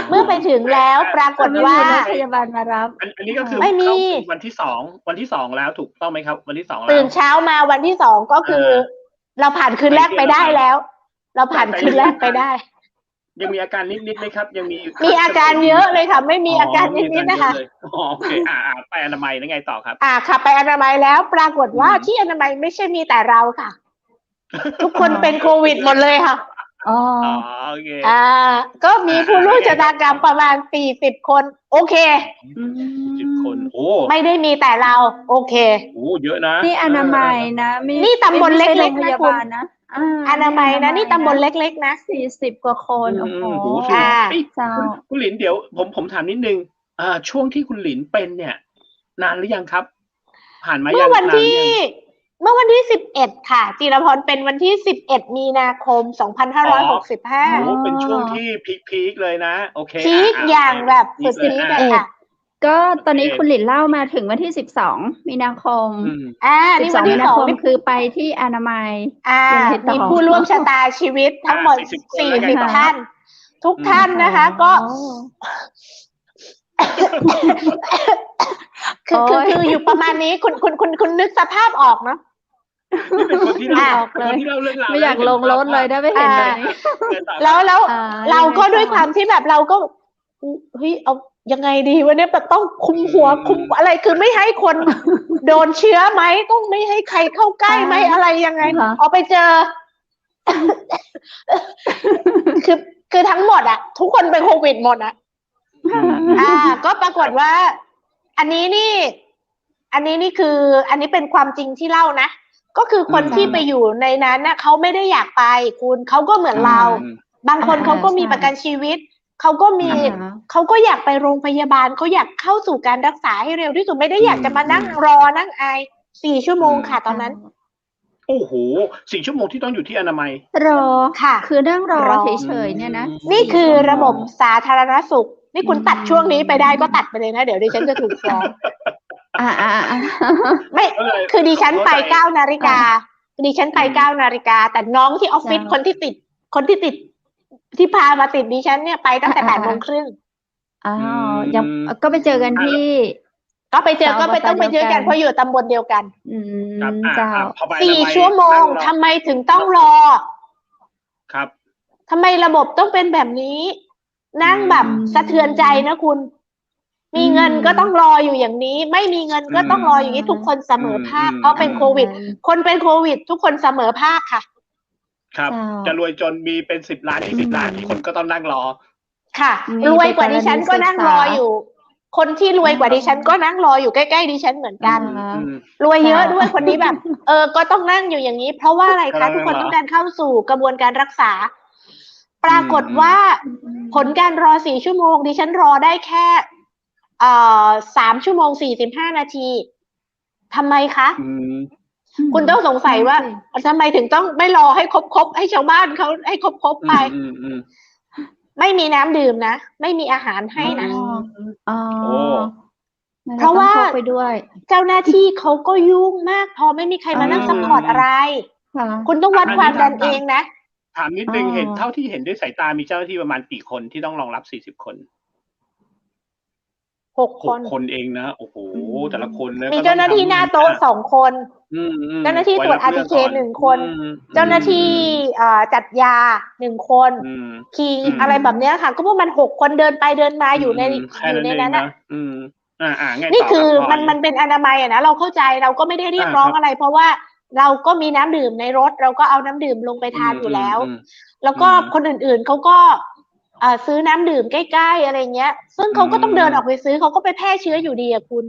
เมื่อไปถึงแล้วปรากฏว่าพยาบาลมารับอันนี้ก็คือไม่มีวันที่2แล้วถูกต้องไหมครับวันที่2ตื่นเช้ามาวันที่2ก็คือเราผ่านคืนแรกไปได้แล้วเราผ่านคืนแรกไปได้ยังมีอาการนิดๆไหมครับยังมีอาการเยอะเลยค่ะไม่มีอาการนิดๆนะคะโอเคไปอนามัยแล้วไงต่อครับค่ะไปอนามัยแล้วปรากฏว่าที่อนามัยไม่ใช่มีแต่เราค่ะทุกคนเป็นโควิดหมดเลยค่ะโอเคก็มีผู้ร่วมชะตากรรมประมาณ40 คนโอเค40 คนโอ้ไม่ได้มีแต่เราโอเคโอ้เยอะนะนี่อนามัยนะนี่ตำบลเล็กๆนะคุณอนามัยนะนี่ตำบลเล็กๆนะ40 กว่าคนโอ้โหคุณหลินเดี๋ยวผมถามนิดนึงช่วงที่คุณหลินเป็นเนี่ยนานหรือยังครับผ่านมาเมื่อวันที่11ค่ะจิรพรเป็นวันที่11 มีนาคม 2565เป็นช่วงที่พีคเลยนะโอเคพีคอย่างแบบสุดพีคเลยค่ะก็ตอนนี้คุณหลินเล่ามาถึงวันที่12 มีนาคมนี่วันที่2คือไปที่อนามัยมีผู้ร่วมชะตาชีวิตทั้งหมด40 ท่านทุกท่านนะคะก็คืออยู่ประมาณนี้คุณนึกสภาพออกเนาะนี่เป็นคนที่เราเรื่องราวไม่อยากลงรถเลยได้ไม่เห็นเลยแล้วเราก็ด้วยความที่แบบเราก็เฮ้ยเอายังไงดีวะเนี่ยแบบต้องคุมหัวคุมอะไรคือไม่ให้คนโดนเชื้อไหมต้องไม่ให้ใครเข้าใกล้ไหมอะไรยังไงเอาไปเจอคือทั้งหมดอ่ะทุกคนเป็นโควิดหมดอ่ะก็ปรากฏว่าอันนี้คืออันนี้เป็นความจริงที่เล่านะก็คือคนที่ไปอยู่ในนั้นน่ะเขาไม่ได้อยากไปคุณเขาก็เหมือนเราบางคนเขาก็มีประกันชีวิตเขาก็อยากไปโรงพยาบาลเขาอยากเข้าสู่การรักษาให้เร็วที่สุดไม่ได้อยากจะมานั่งรอนั่ง4 ชั่วโมงค่ะตอนนั้นโอ้โห4 ชั่วโมงที่ต้องอยู่ที่อนามัยรอค่ะคือนั่งรอเฉยๆเนี่ยนะนี่คือระบบสาธารณสุขนี่คุณตัดช่วงนี้ไปได้ก็ตัดไปเลยนะเดี๋ยวดิฉันจะถูกฟ้องไม่คือดิฉันไป9 นาฬิกาดิฉันไป9 นาฬิกาแต่น้องที่ออฟฟิศคนที่ติดที่พามาติดดิฉันเนี่ยไปตั้งแต่8 โมงครึ่งยังก็ไปเจอกันที่ก็ไปเจอก็ไปต้องไปเจอกันเพราะอยู่ตำบลเดียวกัน4 ชั่วโมงทำไมถึงต้องรอครับทำไมระบบต้องเป็นแบบนี้นั่งแบบสะเทือนใจนะคุณมีเงินก็ต้องรออยู่อย่างนี้ไม่มีเงินก็ต้องรออย่างนี้ทุกคนเสมอภาคเพราะเป็นโควิดคนเป็นโควิดทุกคนเสมอภาคค่ะครับจะรวยจนมีเป็น10 ล้าน20 ล้านคนก็ต้องนั่งรอค่ะรวยกว่าดิฉันก็นั่งรออยู่คนที่รวยกว่าดิฉันก็นั่งรออยู่ใกล้ๆดิฉันเหมือนกันรวยเยอะด้วยคนนี้แบบก็ต้องนั่งอยู่อย่างนี้เพราะว่าอะไรคะทุกคนต้องการเข้าสู่กระบวนการรักษาปรากฏว่าผลการรอ4 ชั่วโมงดิฉันรอได้แค่3 ชั่วโมง 45 นาทีทำไมคะคุณต้องสงสัยว่าทำไมถึงต้องไม่รอให้ครบให้ชาวบ้านเขาให้ครบไปไม่มีน้ำดื่มนะไม่มีอาหารให้นะเพราะว่าเจ้าหน้าที่เขาก็ยุ่งมากพอไม่มีใครมานั่งซัพพอร์ตอะไรคุณต้องวัดความดันเองนะถามนิดนึงเห็นเท่าที่เห็นด้วยสายตามีเจ้าหน้าที่ประมาณกี่คนที่ต้องรองรับ40 คน6 คนเองนะโอ้โหแต่ละคนมีเจ้าหน้าที่หน้าโต๊ะ2 คนเจ้าหน้าที่ตรวจ RTK 1 คนเจ้าหน้าที่จัดยา1 คนคีย์อะไรแบบนี้ค่ะก็พวกมัน6 คนเดินไปเดินมาอยู่ในนั้นน่ะนี่คือมันเป็นอนามัยนะเราเข้าใจเราก็ไม่ได้เรียกร้องอะไรเพราะว่า เราก็มีน้ำดื่มในรถเราก็เอาน้ำดื่มลงไปทานอยู่แล้วแล้วก็คนอื่นๆเขาก็ซื้อน้ำดื่มใกล้ๆอะไรเงี้ยซึ่งเขาก็ต้องเดินออกไปซื้อเขาก็ไปแพร่เชื้ออยู่ดีอะคุณ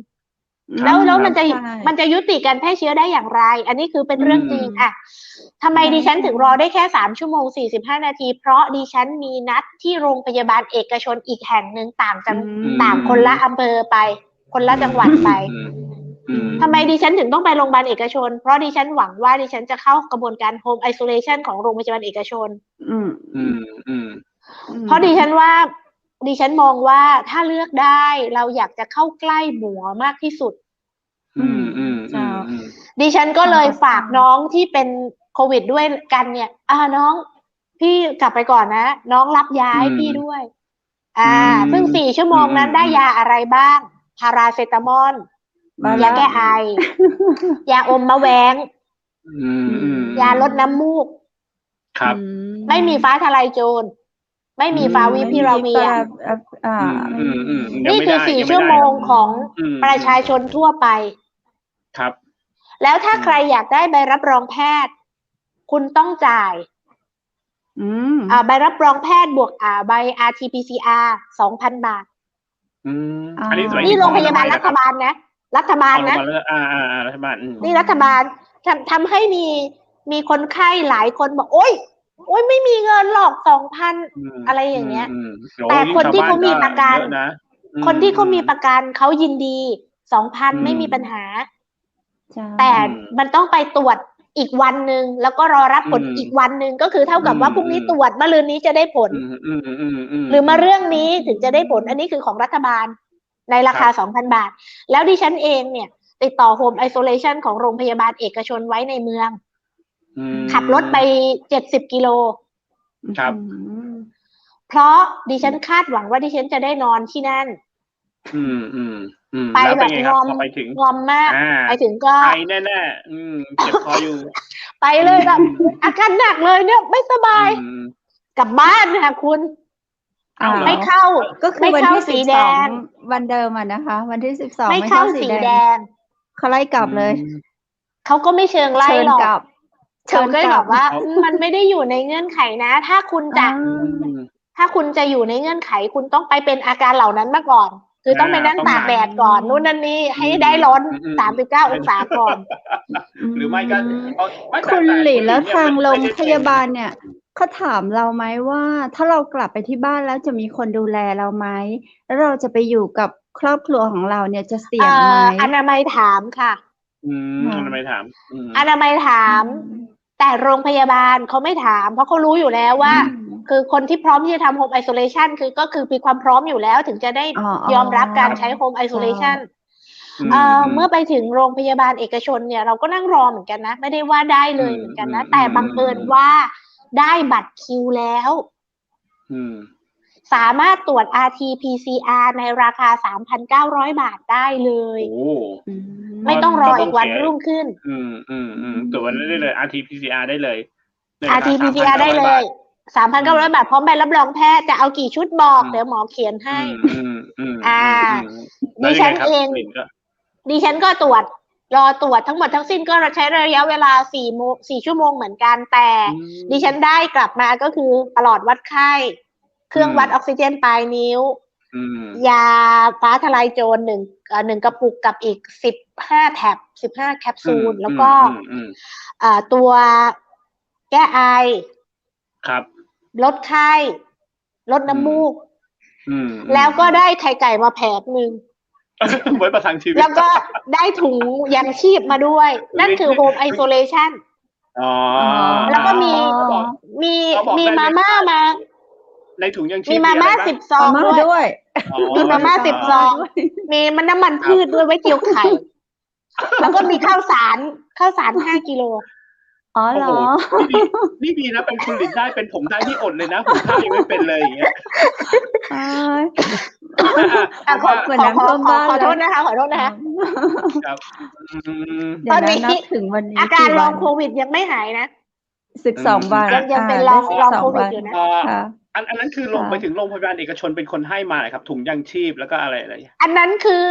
แล้วมันจะยุติการแพร่เชื้อได้อย่างไรอันนี้คือเป็นเรื่องจริงอะทำไมดิฉันถึงรอได้แค่3 ชั่วโมง 45 นาทีเพราะดิฉันมีนัดที่โรงพยาบาลเอกชนอีกแห่งหนึ่งต่างคนละอำเภอไปคนละจังหวัดไปทำไมดิฉันถึงต้องไปโรงพยาบาลเอกชนเพราะดิฉันหวังว่าดิฉันจะเข้ากระบวนการ Home Isolation ของโรงพยาบาลเอกชนเพราะดิฉันมองว่าถ้าเลือกได้เราอยากจะเข้าใกล้หมอมากที่สุดดิฉันก็เลยฝากน้องที่เป็นโควิดด้วยกันเนี่ยน้องพี่กลับไปก่อนนะน้องรับยาให้พี่ด้วยซึ่ง4 ชั่วโมงนั้นได้ยาอะไรบ้างพาราเซตามอลยาแก้ไอยาอมมะแวงยาลดน้ำมูกครับไม่มีฟ้าทลายโจรไม่มีฟาวิพิราเวียนี่คือ4 ชั่วโมงของประชาชนทั่วไปครับแล้วถ้าใครอยากได้ใบรับรองแพทย์คุณต้องจ่ายใบรับรองแพทย์บวกใบ RT-PCR 2,000 บาทนี่โรงพยาบาลรัฐบาลนะรัฐบาลนะรัฐบาลนี่รัฐบาลทำให้มีคนไข้หลายคนบอกโอ๊ยไม่มีเงินหรอก 2,000 อะไรอย่างเงี้ยแต่คนที่เขามีประกันเขายินดี 2,000 ไม่มีปัญหาแต่มันต้องไปตรวจอีกวันนึงแล้วก็รอรับผลอีกวันนึงก็คือเท่ากับว่าพรุ่งนี้ตรวจมะรืนนี้จะได้ผลหรือมาเรื่องนี้ถึงจะได้ผลอันนี้คือของรัฐบาลในราคา 2,000 บาทแล้วดิฉันเองเนี่ยติดต่อ Home Isolation ของโรงพยาบาลเอกชนไว้ในเมืองขับรถไป70 กิโลครับเพราะดิฉันคาดหวังว่าดิฉันจะได้นอนที่นั่นไปแบบงอมมากไปถึงก็ไปแน่ๆเจ็บคออยู่ไปเลยแบบอาการหนักเลยเนี่ยไม่สบายกลับบ้านค่ะคุณไม่เข้าก็คือวันที่สีแดงวันเดิมนะคะวันที่12ไม่เข้าสีแดงเขาไล่กลับเลยเขาก็ไม่เชิงไล่หรอกเขาก็บอกว่ามันไม่ได้อยู่ในเงื่อนไขนะถ้าคุณจะอยู่ในเงื่อนไขคุณต้องไปเป็นอาการเหล่านั้นมาก่อนคือต้องไปนั่งตากแดดก่อนนู่นนั่นนี่ให้ได้ร้อน39 องศาก่อนหรือไม่ก็คุณหลีแล้วทางโรงพยาบาลเนี่ยเขาถามเราไหมว่าถ้าเรากลับไปที่บ้านแล้วจะมีคนดูแลเราไหมแล้วเราจะไปอยู่กับครอบครัวของเราเนี่ยจะเสี่ยงไหมอนามัยถามค่ะอนามัยถาม แต่โรงพยาบาลเขาไม่ถามเพราะเขารู้อยู่แล้วว่าคือคนที่พร้อมที่จะทำ Home Isolation ก็คือมีความพร้อมอยู่แล้วถึงจะได้ยอมรับการใช้ Home Isolation เมื่อไปถึงโรงพยาบาลเอกชนเนี่ยเราก็นั่งรอเหมือนกันนะไม่ได้ว่าได้เลยเหมือนกันนะแต่บังเอิญว่าได้บัตรคิวแล้วสามารถตรวจ RT-PCR ในราคา 3,900 บาทได้เลยไม่ต้องรออีกวันรุ่งขึ้นตรวจวันนั้นได้เลย RT-PCR ได้เลย RT-PCR ได้เลย 3,900 บาทพร้อมใบรับรองแพทย์จะเอากี่ชุดบอกเดี๋ยวหมอเขียนให้ดิฉันเองดิฉันก็รอตรวจทั้งหมดทั้งสิ้นก็ใช้ระยะเวลา4 ชั่วโมงเหมือนกันแต่ดิฉันได้กลับมาก็คือปลอดวัดไข้เครื่องวัดออกซิเจนปลายนิ้วยาฟ้าทลายโจร1 กระปุกกับอีก15 แท็บ15 แคปซูลแล้วก็ตัวแก้ไอครับลดไข้ลดน้ำมูกแล้วก็ได้ไข่ไก่มาแผงนึงไว้ประทังชีวิตแล้วก็ได้ถุงยังชีพมาด้วยนั่นคือ Home Isolation แล้วก็มีมาม่ามาในถุงยังชีพมีมาม่า10 ซองด้วยมีมาม่า10 ซองมีน้ำมันพืชด้วยไว้เจียวไข่แล้วก็มีข้าวสาร5 กิโลเหรอนี่ดีนะเป็นคุณหลินได้เป็นผมได้ที่อดเลยนะผมได้ยังไม่เป็นเลยอย่างเงี้ยขอโทษนะคะครับตอนนี้ถึงวันนี้อาการลองโควิดยังไม่หายนะ12 วันยังเป็นลองโควิดอยู่นะอันนั้นคือลงไปถึงโรงพยาบาลเอกชนเป็นคนให้มาครับถุงยังชีพแล้วก็อะไรอันนั้นคือ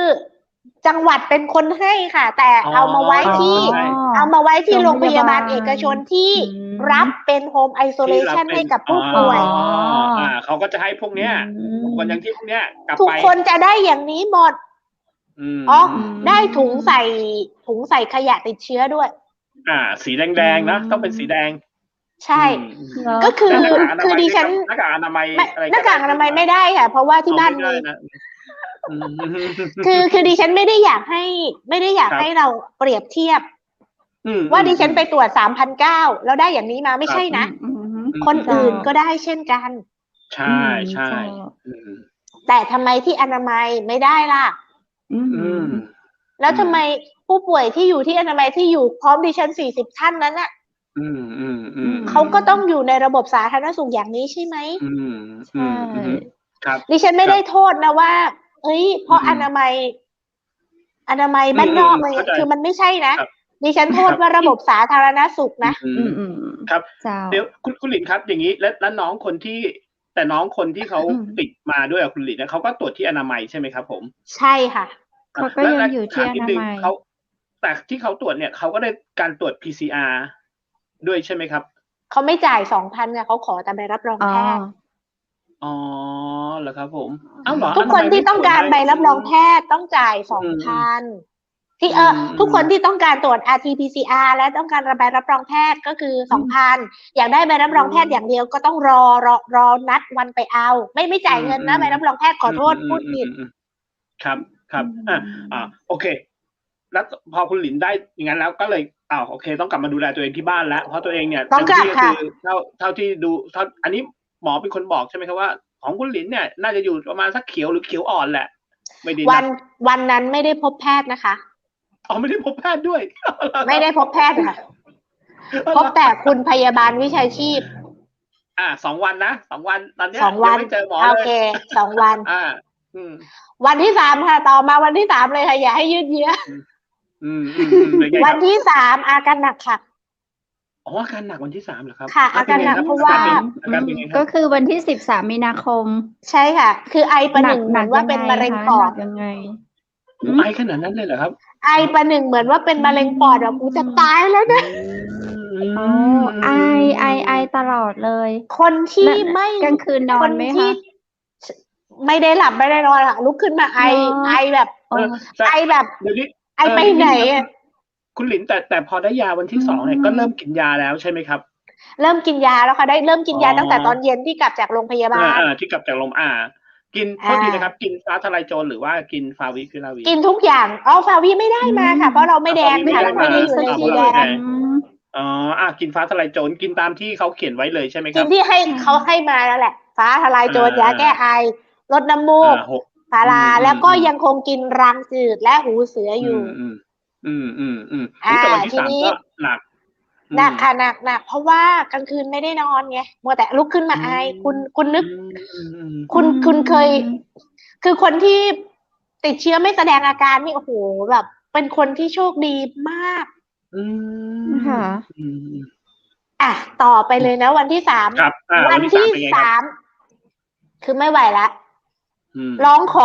จังหวัดเป็นคนให้ค่ะ แต่เอามาไว้ที่โรงพยาบาลเอกชนที่รับเป็นโฮมไอโซเลชันให้กับผู้ป่วยเขาก็จะให้พวกเนี้ยคนอย่างที่พวกเนี้ยกลับไปทุกคนจะได้อย่างนี้หมดได้ถุงใส่ขยะติดเชื้อด้วยสีแดงๆนะต้องเป็นสีแดงใช่ก็คือดิฉันหน้ากากอนามัยหน้ากากอนามัยไม่ได้ค่ะเพราะว่าที่บ้านมีคือดิฉันไม่ได้อยากให้เราเปรียบเทียบว่าดิฉันไปตรวจ3,900แล้วได้อย่างนี้มาไม่ใช่นะคนอื่นก็ได้เช่นกันใช่ใช่แต่ทำไมที่อนามัยไม่ได้ล่ะแล้วทำไมผู้ป่วยที่อยู่ที่อนามัยที่อยู่พร้อมดิฉัน40 ท่านนั้นน่ะเขาก็ต้องอยู่ในระบบสาธารณสุขอย่างนี้ใช่ไหมใช่ครับดิฉันไม่ได้โทษนะว่าเพราะอนามัยบ้านนอกเลยคือมันไม่ใช่นะดิฉันโทษว่าระบบสาธารณสุขนะครับเดี๋ยวคุณหลินครับอย่างนี้แล้วน้องคนที่เขาติดมาด้วยคุณหลินเขาก็ตรวจที่อนามัยใช่ไหมครับผมใช่ค่ะเขาก็ยังอยู่ที่อนามัยแต่ที่เขาตรวจเนี่ยเขาก็ได้การตรวจ PCR ด้วยใช่ไหมครับเขาไม่จ่าย 2,000 ค่ะเขาขอแต่ใบรับรองแพทย์เหรอครับผมทุกคนที่ต้องการใบรับรองแพทย์ต้องจ่าย 2,000 ที่ทุกคนที่ต้องการตรวจ RT-PCR และต้องการใบรับรองแพทย์ก็คือ 2,000 อยากได้ใบรับรองแพทย์อย่างเดียวก็ต้องรอนัดวันไปเอาไม่จ่ายเงินนะใบรับรองแพทย์ขอโทษพูดผิดครับโอเคแล้วพอคุณหลินได้อย่างนั้นแล้วก็เลยโอเคต้องกลับมาดูแลตัวเองที่บ้านแล้วเพราะตัวเองเนี่ยต้องกลับค่ะเท่าที่ดูอันนี้หมอเป็นคนบอกใช่ไหมครับว่าของคุณหลินเนี่ยน่าจะอยู่ประมาณสักเขียวหรือเขียวอ่อนแหละไม่ดีวันนั้นไม่ได้พบแพทย์นะคะไม่ได้พบแพทย์ด้วยไม่ได้พบแพทย์ค่ะพบแต่คุณพยาบาลวิชาชีพ2 วันนะ2 วันตอนนี้ยังไม่เจอหมอเลยโอเค2 วันวันที่ 3ค่ะต่อมาวันที่ 3เลยค่ะอย่าให้ยืดเยื้อวันที่ 3อาการหนักค่ะอาการหนักวันที่3เหรอครับค่ะอาการหนักเพราะว่าก็คือวันที่13 มีนาคมใช่ค่ะคือไอประหนึ่งเหมือนว่าเป็นมะเร็งปอดยังไงไอขนาดนั้นเลยเหรอครับไอประหนึ่งเหมือนว่าเป็นมะเร็งปอดกูจะตายแล้วนะไอตลอดเลยคนที่ไม่กลางคืนนอนไหมคะไม่ได้หลับไม่ได้นอนค่ะลุกขึ้นมาไอแบบไอไปไหนคุณหลินแต่พอได้ยาวันที่2เนี่ยก็เริ่มกินยาแล้วใช่ไหมครับเริ่มกินยาแล้วค่ะเริ่มกินยาตั้งแต่ตอนเย็นที่กลับจากโรงพยาบาลที่กลับจากโรงกินโทษทีนะครับกินฟ้าทลายโจรหรือว่ากินฟาวิพิลาวีกินทุกอย่างฟาวิไม่ได้มาค่ะเพราะเราไม่แดงค่ะเราไม่ได้อยู่ในสีแดงกินฟ้าทลายโจรกินตามที่เขาเขียนไว้เลยใช่ไหมครับกินที่เขาให้มาแล้วแหละฟ้าทลายโจรยาแก้ไอลดน้ำมูกพาราแล้วก็ยังคงกินรังจืดและหูเสืออยู่แต่วันที่3ก็หนักค่ะหนักเพราะว่ากลางคืนไม่ได้นอนไงมัวแต่ลุกขึ้นมาไอคุณนึกคุณเคยคือคนที่ติดเชื้อไม่แสดงอาการนี่โอ้โหแบบเป็นคนที่โชคดีมากค่ะต่อไปเลยนะวันที่3วันที่3คือไม่ไหวละร้องข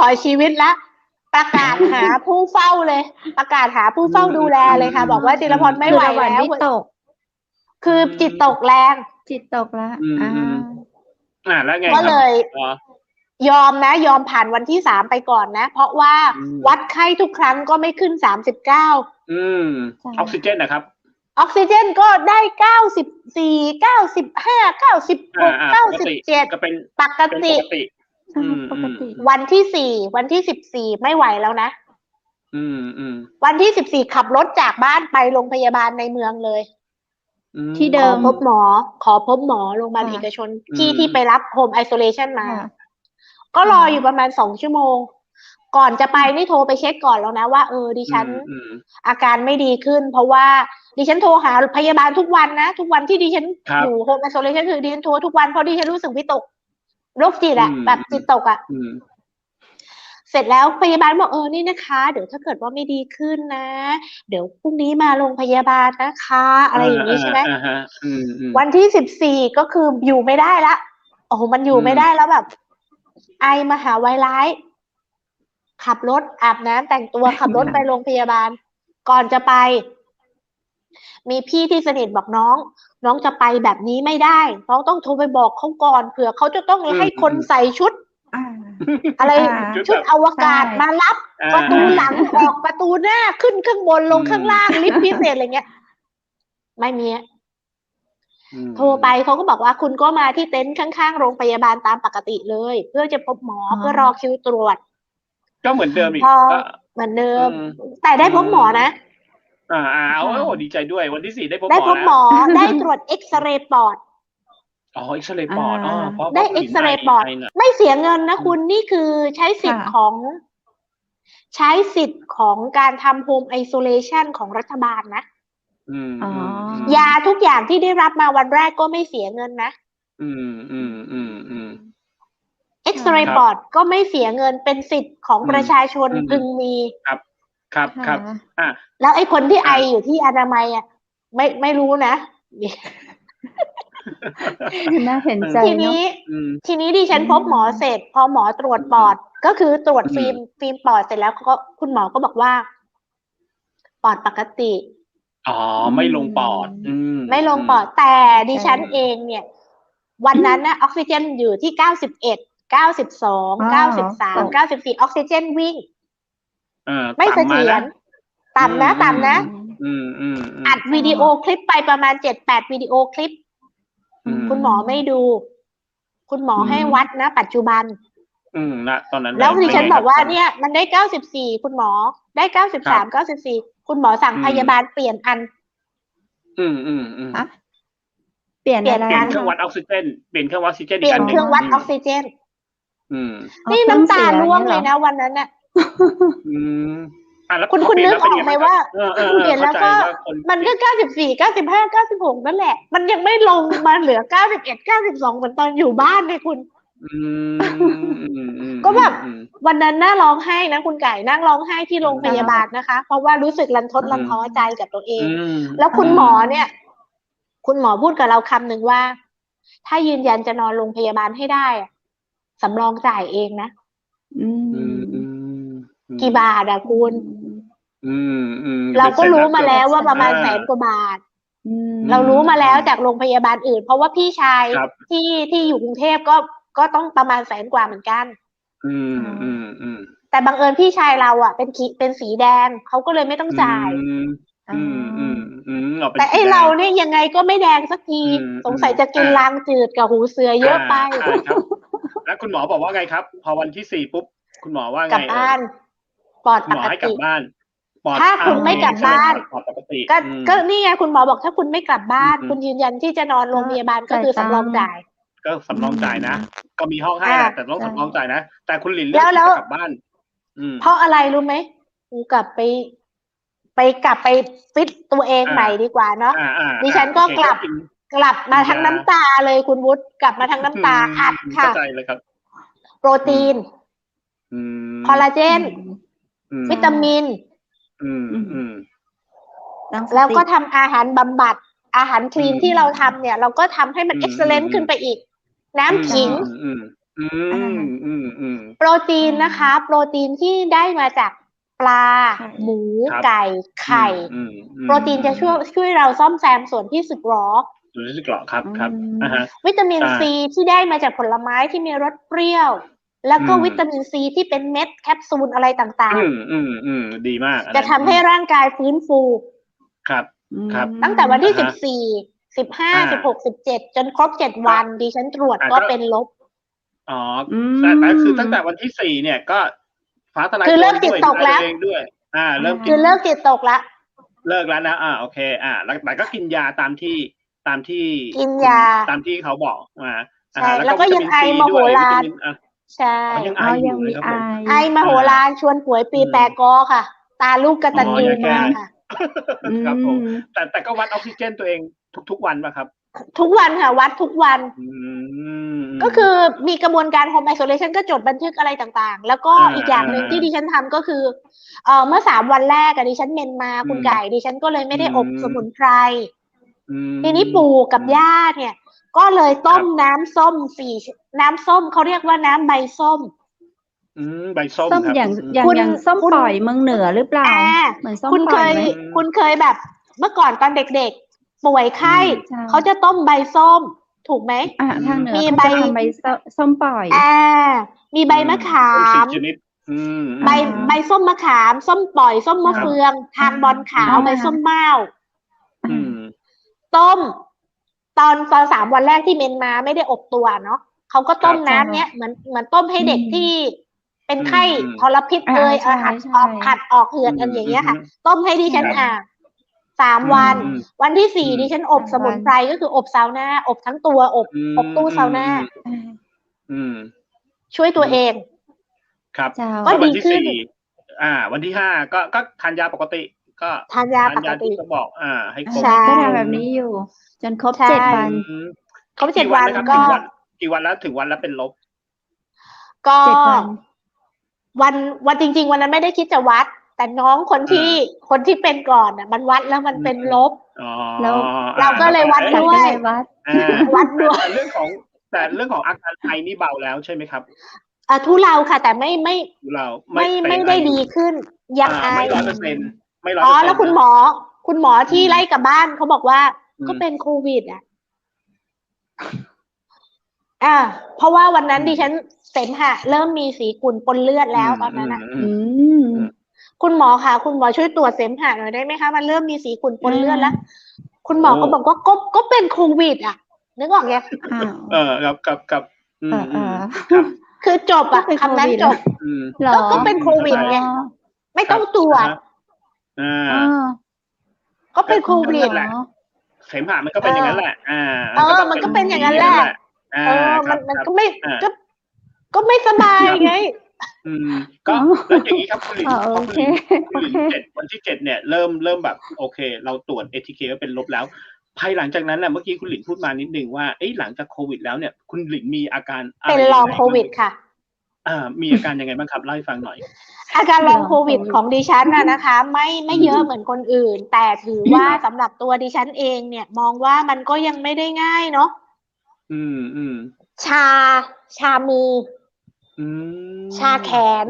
อชีวิตละประกาศหาผู้เฝ้าเลยประกาศหาผู้เฝ้าดูแลเลยค่ะบอกว่าจิรพรไม่ไหวแล้วคือจิตตกแรงแล้วแล้วไงก็เลยยอมผ่านวันที่3ไปก่อนนะเพราะว่าวัดไข้ทุกครั้งก็ไม่ขึ้น39ออกซิเจนนะครับออกซิเจนก็ได้94 95 96 97ก็เป็นปกติวันที่14ไม่ไหวแล้วนะวันที่14ขับรถจากบ้านไปโรงพยาบาลในเมืองเลยที่เดิมขอพบหมอโรงพยาบาลเอกชนที่ไปรับโฮมไอโซเลชันมาก็รออยู่ประมาณ2 ชั่วโมงก่อนจะไปนี่โทรไปเช็คก่อนแล้วนะว่าดิฉันอาการไม่ดีขึ้นเพราะว่าดิฉันโทรหาพยาบาลทุกวันนะทุกวันที่ดิฉันอยู่โฮมไอโซเลชันคือดิฉันโทรทุกวันเพราะดิฉันรู้สึกวิตกโรคจิตแบบจิตตกเสร็จแล้วพยาบาลบอกนี่นะคะเดี๋ยวถ้าเกิดว่าไม่ดีขึ้นนะเดี๋ยวพรุ่งนี้มาโรงพยาบาลนะคะอะไรอย่างนี้ใช่ไหมวันที่14ก็คืออยู่ไม่ได้ละมันอยู่ไม่ได้แล้วแบบไอมหาไวรัส ขับรถอาบน้ำแต่งตัวขับรถไปโรงพยาบาล ก่อนจะไป มีพี่ที่สนิทบอกน้องจะไปแบบนี้ไม่ได้น้องต้องโทรไปบอกเขาก่อนเผื่อเขาจะต้องให้คนใส่ชุดอะไรชุดอวกาศมารับประตูหลังออกประตูหน้าขึ้นข้างบนลงข้างล่างลิฟต์พิเศษอะไรเงี้ยไม่มีโทรไปเขาก็บอกว่าคุณก็มาที่เต็นท์ข้างๆโรงพยาบาลตามปกติเลยเพื่อจะพบหมอเพื่อรอคิวตรวจก็เหมือนเดิมอีกเหมือนเดิมแต่ได้พบหมอนะดีใจด้วยวันที่ 4ได้พบหมอได้ตรวจเอ็กซเรย์ปอดเอ็กซเรย์ปอดได้เอ็กซเรย์ปอดไม่เสียเงินนะคุณนี่คือใช้สิทธิ์ของการทำโฮมไอโซเลชันของรัฐบาลนะยาทุกอย่างที่ได้รับมาวันแรกก็ไม่เสียเงินนะเอ็กซเรย์ปอดก็ไม่เสียเงินเป็นสิทธิ์ของประชาชนพึงมีครับแล้วไอ้คนที่ไออยู่ที่อนามัยอ่ะไม่รู้นะน่าเห็นใจทีนี้ดิฉันพบหมอเสร็จพอหมอตรวจปอดก็คือตรวจฟิล์มปอดเสร็จแล้วก็คุณหมอก็บอกว่าปอดปกติไม่ลงปอดไม่ลงปอดแต่ดิฉันเองเนี่ยวันนั้นนะออกซิเจนอยู่ที่91 92 93 94ออกซิเจนวิ่งไม่เสถียรต่ำนะอัดวิดีโอคลิปไปประมาณ 7-8 วิดีโอคลิปคุณหมอไม่ดูคุณหมอให้วัดนะปัจจุบันตอนนั้นแล้วดิฉันบอกว่าเนี่ยมันได้94คุณหมอได้93 94คุณหมอสั่งพยาบาลเปลี่ยนอันเปลี่ยนเครื่องวัดออกซิเจนเปลี่ยนเครื่องวัดออกซิเจนเปลี่ยนเครื่องวัดออกซิเจนนี่น้ำตาร่วงเลยนะวันนั้นน่ะคุณนึกออกไหมว่าเปลี่ยนแล้วก็มันก็94 95 96นั่นแหละมันยังไม่ลงมาเหลือ91 92เหมือนตอนอยู่บ้านเลยคุณก็แบบวันนั้นน่าร้องไห้นะคุณไก่นั่งร้องไห้ที่โรงพยาบาลนะคะเพราะว่ารู้สึกรันทดรันท้อใจกับตัวเองแล้วคุณหมอเนี่ยคุณหมอพูดกับเราคำหนึ่งว่าถ้ายืนยันจะนอนโรงพยาบาลให้ได้สำรองจ่ายเองนะกี่บาทอะคุณเราก็รู้มาแล้วว่าประมาณ100,000 กว่าบาทเรารู้มาแล้วจากโรงพยาบาลอื่นเพราะว่าพี่ชายที่อยู่กรุงเทพก็ต้องประมาณ100,000 กว่าเหมือนกันแต่บังเอิญพี่ชายเราอ่ะเป็นสีแดงเขาก็เลยไม่ต้องจ่ายแต่ไอเราเนี่ยยังไงก็ไม่แดงสักทีสงสัยจะกินลางจืดกับหูเสือเยอะไปแล้วคุณหมอบอกว่าไงครับพอวันที่4ปุ๊บคุณหมอว่าไงกลับบ้านปลอดปกติถ้าคุณไม่กลับบ้านก็นี่ไงคุณหมอบอกถ้าคุณไม่กลับบ้านคุณยืนยันที่จะนอนโรงพยาบาลก็คือสำรองจ่ายก็สำรองจ่ายนะก็มีห้องให้แต่ต้องสำรองจ่ายนะแต่คุณหลินเลือกที่จะกลับบ้านเพราะอะไรรู้ไหมกลับไปฟิตตัวเองใหม่ดีกว่าเนาะดิฉันก็กลับมาทั้งน้ำตาเลยคุณวุฒิกลับมาทั้งน้ำตาอัดค่ะโปรตีนคอลลาเจนวิตามินแล้วก็ทำอาหารบำบัดอาหารคลีนที่เราทำเนี่ยเราก็ทำให้มันเอ็กซ์เลนต์ขึ้นไปอีกน้ำขิงโปรตีนนะคะโปรตีนที่ได้มาจากปลาหมูไก่ไข่โปรตีนจะช่วยเราซ่อมแซมส่วนที่สึกหรอครับวิตามินซีที่ได้มาจากผลไม้ที่มีรสเปรี้ยวแล้วก็วิตามินซีที่เป็นเม็ดแคปซูลอะไรต่างๆดีมากจะทำให้ร่างกายฟื้นฟูครับตั้งแต่วันที่14 15 16 17จนครบ7วันดิฉันตรวจก็เป็นลบแต่คือตั้งแต่วันที่4เนี่ยก็ฟ้าทลายคือเลิกจิตตกแล้วด้วยคือเลิกจิตตกแล้วเลิกแล้วนะโอเคแล้วแต่ก็กินยาตามที่กินยาตามที่เขาบอกมาแล้วก็ยังไอมโหฬารใช่ยังมีไอมโหฬารชวนป่วยปีแปรกอค่ะตาลูกกตัญญูมาค่ะครับผมแต่ก็วัดออกซิเจนตัวเองทุกวันป่ะครับทุกวันค่ะวัดทุกวันก็คือมีกระบวนการ Home Isolation ก็จดบันทึกอะไรต่างๆแล้วก็อีกอย่างหนึ่งที่ดิฉันทำก็คือเมื่อ3 วันแรกดิฉันเมนมาคุณไก่ดิฉันก็เลยไม่ได้อบสมุนไพรทีนี้ปู่กับย่าเนี่ยก็เลยต้มน้ำส้มน้ำส้มเขาเรียกว่าน้ำใบส้ม ใบส้ม ส้ม ครับ อย่างส้มปล่อยเมืองเหนือหรือเปล่าเหมือนส้ม คุณ ป เค ล่อย ย ไหม คุณเคยแบบเมื่อก่อนตอนเด็กๆป่วยไข้ ใช่ เขาจะต้มใบส้ม ถูกไหม ทางเหนือ มี เขา ใบ จะทำใบส้มปล่อย มีใบมะขา ส้ม ม 4 ชนิดใบส้มมะขาม ส้มปล่อย ส้มมะเฟือง ทางบอลขาว ใบส้มเม่า ต้ม ตอน3 วันแรกที่เมนมาไม่ได้อบตัวเนาะเขาก็ต้มน้ำเนี้ยเหมือนต้มให้เด็กที่เป็นไข้ทรพิษขัดออกเหือดอะไรอย่างเงี้ยค่ะ ต้มให้ดิฉัน3 วัน วันที่ 4ดิฉันอบสมุนไพรก็คืออบซาวน่าอบทั้งตัวอบตู้ซาวน่าช่วยตัวเอง ครับ ก็ดีขึ้น วันที่ 5ก็ทานยาปกติ ก็ ทานยาปกติ ที่เขาบอกให้ครบ ใช่ ก็ทำแบบนี้อยู่ จนครบ ใช่ 7 วัน ครบ7 วัน นะครับ ก็ กี่วันแล้วถึงวันแล้วเป็นลบ ก็ 7 วัน วันจริงๆวันนั้นไม่ได้คิดจะวัด แต่น้องคนที่เป็นก่อนมันวัดแล้วมันเป็นลบ แล้ว เราก็เลยวัดด้วย วัดด้วย แต่เรื่องของอาการไอนี่เบาแล้วใช่ไหมครับ ทุเลาค่ะ แต่ไม่ เรา ไม่ได้ดีขึ้นยังไอ ไม่100%ไม่100%แล้วคุณหมอที่ไล่กลับบ้านเขาบอกว่าก็เป็นโควิดเพราะว่าวันนั้นดิฉันเสมหะเริ่มมีสีขุ่นปนเลือดแล้วตอนนั้นคุณหมอค่ะคุณหมอช่วยตรวจเสมหะหน่อยได้ไหมคะมันเริ่มมีสีขุ่นปนเลือดแล้วคุณหมอก็บอกว่าก็เป็นโควิดนึกออกยัง กับ คือจบคำนั้นจบก็เป็นโควิดไงไม่ต้องตรวจก็เป็นโควิดแหละเสมหะมันก็เป็นอย่างนั้นแหละมันก็เป็นอย่างนั้นแหละมันก็ไม่สบายไงก็แล้วอย่างนี้ครับคุณหลินวันที่ 7เนี่ยเริ่มแบบโอเคเราตรวจ ATK ว่าเป็นลบแล้วภายหลังจากนั้นเมื่อกี้คุณหลินพูดมานิดนึงว่าหลังจากโควิดแล้วเนี่ยคุณหลินมีอาการเป็นลองโควิดค่ะมีอาการยังไงบ้างครับเล่าให้ฟังหน่อยอาการลองโควิดของดิฉันนะคะไม่เยอะเหมือนคนอื่นแต่ถือว่าสำหรับตัวดิฉันเองเนี่ยมองว่ามันก็ยังไม่ได้ง่ายเนาะชามือชาแขน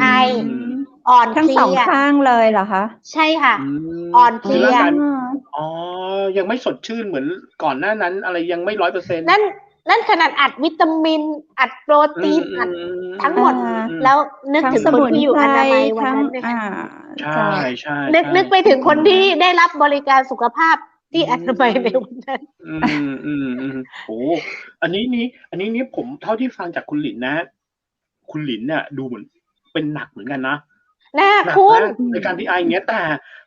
ไออ่อนเพลียทั้งสองข้างเลยเหรอคะใช่ค่ะอ่อนเพลียยังไม่สดชื่นเหมือนก่อนหน้านั้นอะไรยังไม่ 100% นั่นขนาดอัดวิตามินอัดโปรตีนอัดทั้งหมดแล้วนึกถึงคนที่อยู่อนามัยวันนั้นเนี่ยใช่นึกไปถึงคนที่ได้รับบริการสุขภาพที่อนามัยในวันนั้นโอ้อันนี้ผมเท่าที่ฟังจากคุณหลินนะคุณหลินเนี่ยดูเหมือนเป็นหนักเหมือนกันนะคุณในการที่ไอเงี้ยแต่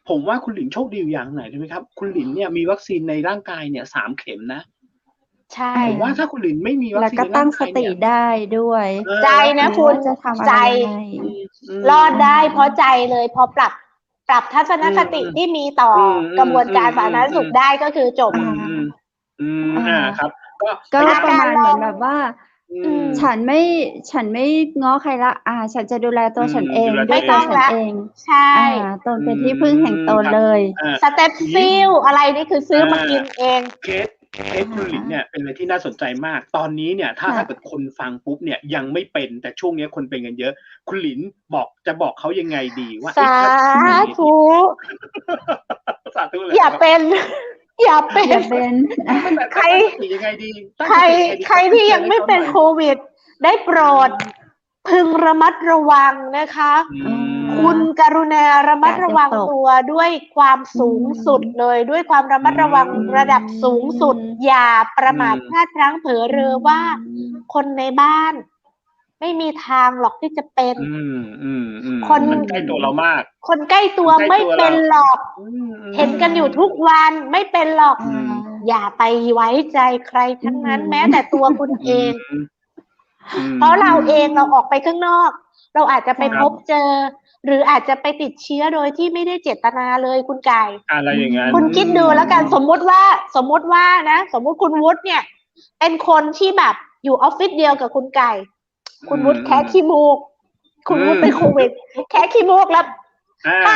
ผมว่าคุณหลินโชคดีอย่างไหนใช่ไหมครับคุณหลินเนี่ยมีวัคซีนในร่างกายเนี่ย3 เข็มนะใช่ผมว่าถ้าคุณหลินไม่มีวัคซีนแล้วก็ตั้งสติได้ด้วยใจนะคุณใจรอดได้เพราะใจเลยพอปรับทัศนคติที่มีต่อกระบวนการสาธารณสุขได้ก็คือจบครับก็ประมาณเหมือนแบบว่าฉันไม่ง้อใครละฉันจะดูแลตัวฉันเองด้วยตัวฉันเองใช่ตนเป็นที่พึ่งแห่งตนเลยสเต็ปซิลอะไรนี่คือซื้อมากินเองเคสคุณหลินเนี่ยเป็นอะไรที่น่าสนใจมากตอนนี้เนี่ยถ้าเกิดคนฟังปุ๊บเนี่ยยังไม่เป็นแต่ช่วงนี้คนเป็นกันเยอะคุณหลินจะบอกเขายังไงดีว่าสาธุอย่าเป็นใครที่ยังไม่เป็นโควิดได้โปรดพึงระมัดระวังนะคะคุณกรุณาระมัดระวังตัวด้วยความสูงสุดเลยด้วยความระมัดระวังระดับสูงสุดอย่าประมาทพลาดพลั้งเผลอเรอว่าคนในบ้านไม่มีทางหรอกที่จะเป็นคนใกล้ตัวเรามากคนใกล้ตัวไม่เป็นหรอกเห็นกันอยู่ทุกวันไม่เป็นหรอกอย่าไปไว้ใจใครทั้งนั้นแม้แต่ตัวคุณเองเพราะเราเองเราออกไปข้างนอกเราอาจจะไปพบเจอหรืออาจจะไปติดเชื้อโดยที่ไม่ได้เจตนาเลยคุณไก่อะไรอย่างนั้นคุณคิดดูแล้วกันสมมุติว่านะสมมุติคุณวุฒิเนี่ยเป็นคนที่แบบอยู่ออฟฟิศเดียวกับคุณไก่คุณวุฒิแค่ขี้มูกคุณวุฒิเป็นโควิดแค่ขี้มูกแล้วไป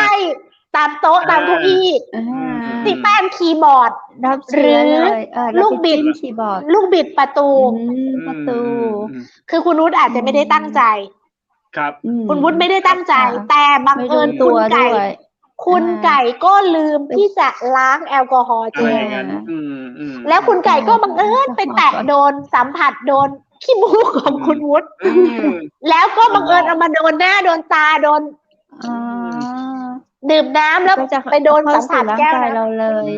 ตามโต๊ะตามเก้าอี้ติดแป้นคีย์บอร์ดหรือลูกบิดประตูคือคุณวุฒิอาจจะไม่ได้ตั้งใจ ครับ คุณวุฒิไม่ได้ตั้งใจ ค่ะ แต่บังเอิญ ไม่รู้ คุณไก่ ตัวด้วย คุณไก่ก็ลืมที่จะล้างแอลกอฮอล์เจ อะไร ล อย่างนั้นแล้วคุณไก่ก็บังเอิญไปแตะโดนสัมผัสโดนขี้มูกของคุณวุฒิแล้วก็บังเอิญเอามาโดนหน้าโดนตาโดน อ๋อ ดื่มน้ำแล้ว ก็จะ ไปโดนสัมผัส เข้าสู่ แก้ว ร่างกายเรา น้ำ เลย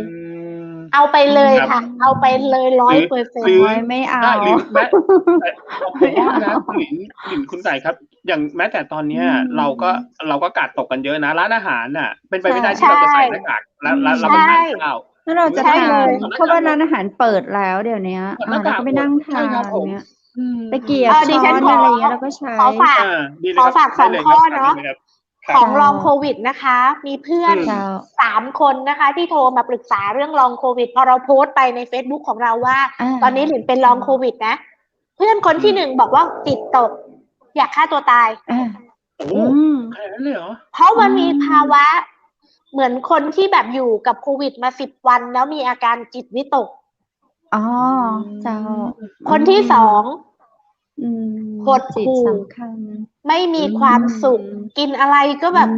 เอาไปเลย ครับ ค่ะ เอาไปเลย หรือ 100% ไม่เอา ใช่หรือแม้ผมว่านะคุณหลินคุณไก่ครับ อย่างแม้แต่ตอนเนี้ย เราก็กาดตกกันเยอะนะร้านอาหารน่ะ เป็นไปไม่ได้ที่เราจะใส่หน้ากากแล้วรับประทานข้าว แล้วเราจะ ใช่ ทา เล น ย เพราะว่าร้านอาหารเปิดแล้วเดี๋ยวนี้แล้วก็ไปนั่งทานเนี้ยตะเกียบ ดิ ช้ ฉั อน น ขอ อะไรเงี้ยเราก็ใช้ ขอฝาก ดีเลย ขอ ครับ ฝาก ได้เลย 2 ข้อ ครับ เนาะ ได้เลยครับ ของลองโควิดนะคะ มีเพื่อน เจ้า 3 คนนะคะ ที่โทรมาปรึกษาเรื่องลองโควิดพอเราโพสต์ไปใน Facebook ของเราว่า ตอนนี้หลินเป็นลองโควิดนะ เพื่อนคนที่ 1 บอกว่าจิตตก อยากฆ่าตัวตาย โอ้ขนาดนั้นเลยเหรอ เพราะมันมีภาวะเหมือนคนที่แบบอยู่กับโควิดมา10 วันแล้วมีอาการจิตวิตก อ๋อเจ้า คนที่ หด จิต หู่ สำคัญ ไม่มีความสุข กินอะไรก็แบบ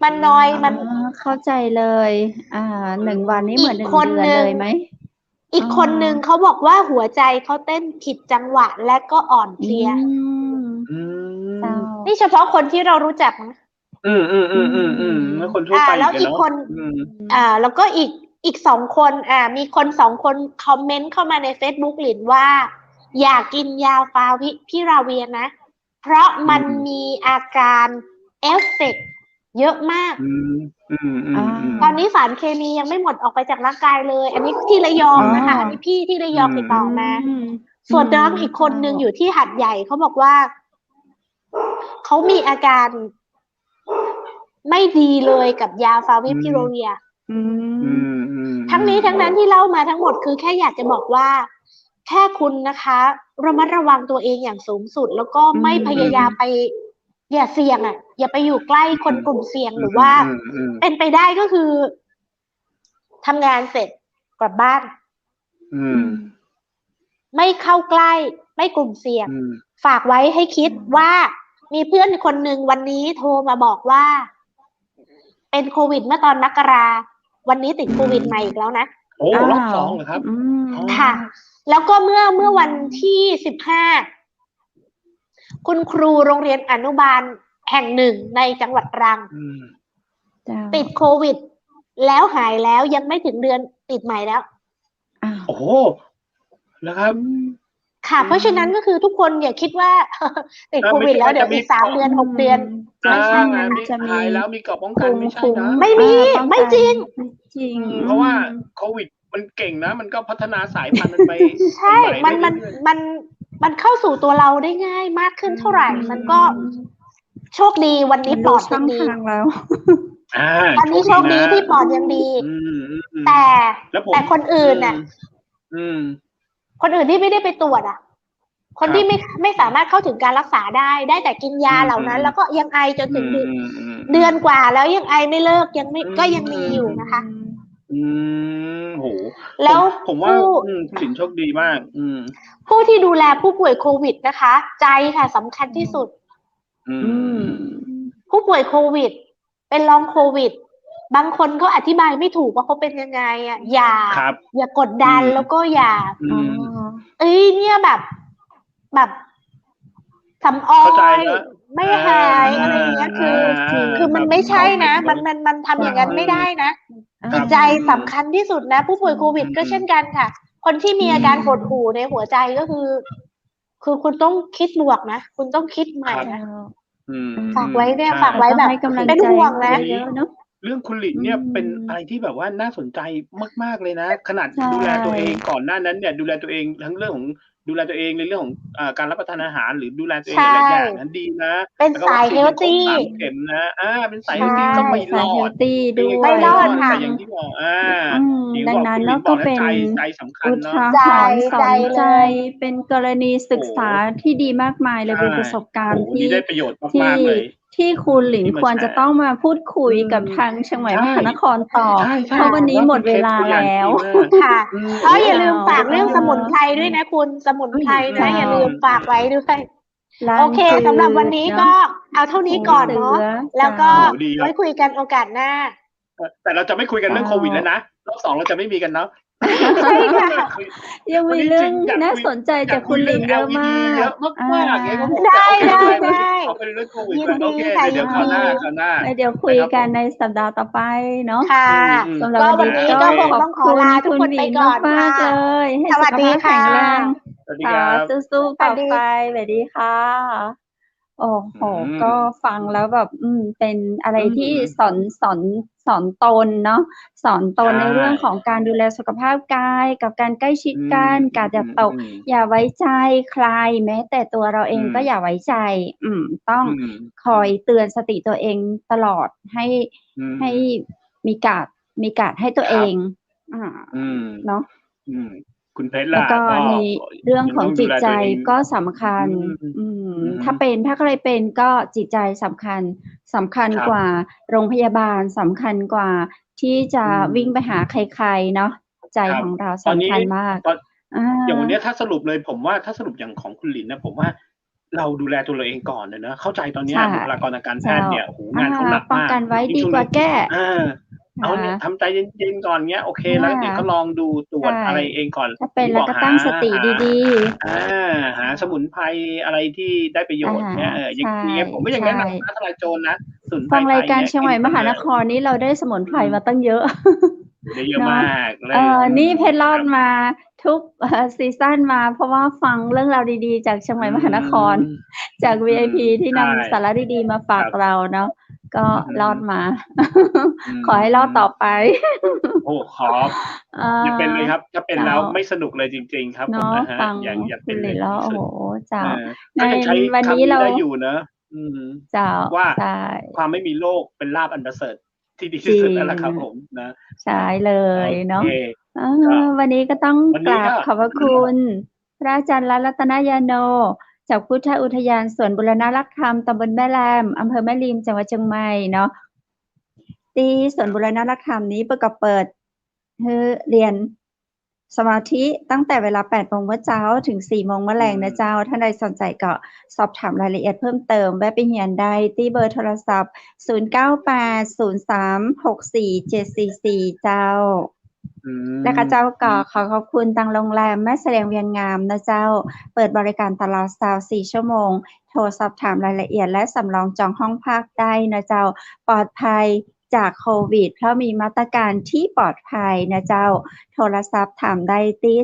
มันนอยมัน เข้าใจเลย 1 วันนี้เหมือน อีก 1 คน เดือน นึง เลยไหม อีกคนนึงเขาบอกว่าหัวใจเขาเต้นผิดจังหวะและก็อ่อนเพลีย เจ้า นี่เฉพาะคนที่เรารู้จักนะ แล้วคนทั่วไป แล้วอีกคน แล้วก็อีก2 คน มีคน 2 คนคอมเมนต์เข้ามาใน Facebook หลินว่า อย่ากินยาฟาวิพิราเวียนะ เพราะมันมีอาการเอฟเฟกต์เยอะมาก ตอนนี้สารเคมียังไม่หมดออกไปจากร่างกายเลย อันนี้ที่ระยองนะคะ อันนี้พี่ที่ระยองติดต่อมา ส่วนน้องอีกคนนึงอยู่ที่หัดใหญ่เขาบอกว่าเขามีอาการไม่ดีเลยกับยาฟาวิพิราเวีย ทั้งนี้ทั้งนั้นที่เล่ามาทั้งหมดคือแค่อยากจะบอกว่าแค่คุณนะคะระมัดระวังตัวเองอย่างสูงสุด แล้วก็ไม่พยายามไปอย่าเสี่ยงอย่าไปอยู่ใกล้คนกลุ่มเสี่ยงหรือว่าเป็นไปได้ก็คือทำงานเสร็จกลับบ้านไม่เข้าใกล้ไม่กลุ่มเสี่ยงฝากไว้ให้คิดว่ามีเพื่อนคนหนึ่งวันนี้โทรมาบอกว่าเป็นโควิดเมื่อตอนมกราวันนี้ติดโควิดใหม่อีกแล้วนะ โอ้รอบ 2เหรอครับ ค่ะ แล้วก็เมื่อวันที่15คุณครูโรงเรียนอนุบาลแห่งหนึ่งในจังหวัดตรังติดโควิดแล้วหายแล้วยังไม่ถึงเดือนติดใหม่แล้ว โอ้โหแล้วครับ ค่ะเพราะฉะนั้นก็คือทุกคนอย่าคิดว่า ติดโควิดแล้วเดี๋ยวอีก3 เดือน 6 เดือนไม่ใช่นะ จะมีแล้วมีเกราะป้องกันไม่ใช่นะ ไม่มีไม่จริง เพราะว่าโควิดมันเก่งนะมันก็พัฒนาสายพันธุ์มันไป ใช่มันเข้าสู่ตัวเราได้ง่ายมากขึ้นเท่าไหร่มันก็โชคดีวันนี้ปอดยังดีวันนี้โชคดีที่ปอดยังดีแต่คนอื่นน่ะคนอื่นที่ไม่ได้ไปตรวจคนที่ไม่สามารถเข้าถึงการรักษาได้แต่กินยาเหล่านั้นแล้วก็ยังไอจนถึงเดือนกว่าแล้วยังไอไม่เลิกก็ยังมีอยู่นะคะโห แล้วผมว่าคุณหลินโชคดีมากผู้ที่ดูแลผู้ป่วยโควิดนะคะใจค่ะสำคัญที่สุดผู้ป่วยโควิดเป็นลองโควิดบางคนเขาอธิบายไม่ถูกว่าเขาเป็นยังไงอย่ากดดันแล้วก็อย่าเนี่ยแบบสำออยไม่หายอะไรอย่างเงี้ยคือมันไม่ใช่นะมันทำอย่างนั้นไม่ได้นะจิตใจสำคัญที่สุดนะผู้ป่วยโควิดก็เช่นกันค่ะคนที่มีอาการหดหู่ในหัวใจก็คือคุณต้องคิดบวกนะคุณต้องคิดใหม่นะฝากไว้เนี่ยฝากไว้แบบเป็นห่วงนะเรื่องคุณหลินเนี่ยเป็นอะไรที่แบบว่าน่าสนใจมากๆเลยนะขนาดดูแลตัวเองก่อนหน้านั้นเนี่ยดูแลตัวเองทั้งเรื่องของดูแลตัวเองในเรื่องของการรับประทานอาหารหรือดูแลตัวเองหลายอย่างนั้นดีนะเป็นสายเฮลตี้เข็มนะเป็นสายเฮลตี้ก็ไม่รอดไม่รอดค่ะอย่างที่บอกดังนั้นก็เป็นใจสำคัญเนาะสอนใจเป็นกรณีศึกษาที่ดีมากมายเลยเป็นประสบการณ์ที่ได้ประโยชน์มากๆเลยที่คุณหลินควรจะต้องมาพูดคุยกับทางเชียงใหม่มหานครต่อเพราะวันนี้หมดเวลาแล้วค่ะอย่าลืมฝากเรื่องสมุนไพรด้วยนะคุณสมุนไพรนะอย่าลืมฝากไว้ด้วย โอเคสำหรับวันนี้ก็เอาเท่านี้ก่อนเนาะแล้วก็ไว้คุยกันโอกาสหน้าแต่เราจะไม่คุยกันเรื่องโควิดแล้วนะรอบ2เราจะไม่มีกันเนาะใช่ค่ะยังมีเรื่องน่าสนใจจากคุณหลินเยอะมากเยอะมากๆอย่างเงี้ยได้เอาเป็นเรื่องโควิดโอเคเดี๋ยวคราวหน้าเดี๋ยวคุยกันในสัปดาห์ต่อไปเนาะค่ะสำหรับวันนี้ก็คงต้องขอลาทุกคนไปก่อนค่ะเลยให้สุขภาพแข็งแรงสู้ๆต่อไปสวัสดีค่ะโอ้โหก็ฟังแล้วแบบเป็นอะไรที่สอนตนเนาะสอนตนในเรื่องของการดูแลสุขภาพกายกับการใกล้ชิดกันการอย่าตกอย่าไว้ใจใครแม้แต่ตัวเราเองก็อย่าไว้ใจต้องคอยเตือนสติตัวเองตลอดให้มีการให้ตัวเองเนาะคุณเพชรแล้วก็ในเรื่องของจิตใจก็สำคัญถ้าใครเป็นก็จิตใจสำคัญกว่าโรงพยาบาลสำคัญกว่าที่จะวิ่งไปหาใครๆเนาะใจของเราสำคัญมากอย่างวันนี้ถ้าสรุปเลยผมว่าถ้าสรุปอย่างของคุณหลินนะผมว่าเราดูแลตัวเราเองก่อนนะเข้าใจตอนนี้บุคลากรทางการแพทย์เนี่ยโอ้โหงานเขาหนักมากป้องกันไว้ดีกว่าแก้เอาเนี่ยทำใจเย็นๆก่อนเงี้ยโอเคแล้วเดี๋ยวก็ลองดูตรวจอะไรเองก่อนถ้าเป็นแล้วก็ตั้งสติดีๆหาสมุนไพรอะไรที่ได้ประโยชน์เนี่ยอย่างเงี้ยผมไม่อย่างนั้นนะทลายโจรนะฟังรายการเชียงใหม่มหานครนี้เราได้สมุนไพรมาตั้งเยอะได้เยอะมากนี่เพชรรอดมาทุกซีซั่นมาเพราะว่าฟังเรื่องราวดีๆจากเชียงใหม่มหานครจาก VIP ที่นำสาระดีๆมาฝากเราเนาะก็รอดมาขอให้รอดต่อไปโอ้ขอบอย่าเป็นเลยครับถ้าเป็นแล้วไม่สนุกเลยจริงๆครับผมนะฮะอย่าเป็นเลยแล้วโอ้โหจ้าในวันนี้เราได้อยู่นะจ้าว่าความไม่มีโรคเป็นลาภอันประเสริฐที่ดีที่สุดแล้วล่ะครับผมนะใช่เลยเนาะวันนี้ก็ต้องกราบขอบพระคุณพระอาจารย์รัตนยาโนจากพุทธอุทยานสวนบุรณรักธรรมตำบลแม่แรมอำเภอแม่ริมจังหวัดเชียงใหม่เนาะที่สวนบุรณรักธรรมนี้เปิดเรียนสมาธิตั้งแต่เวลา 8 โมงเมื่อเช้าถึง 4 โมงเมื่อแลงนะเจ้าท่านใดสนใจก็สอบถามรายละเอียดเพิ่มเติมแวะไปเฮียนได้ที่เบอร์โทรศัพท์0980364744เจ้าและก็เจ้าก็ขอบคุณทางโรงแรมแม่เสลียงเวียงงามนะเจ้าเปิดบริการตลอด24 ชั่วโมงโทรสอบถามรายละเอียดและสำรองจองห้องพักได้นะเจ้าปลอดภัยจากโควิดเพราะมีมาตรการที่ปลอดภัยนะเจ้าโทรศัพท์ถามได้ที่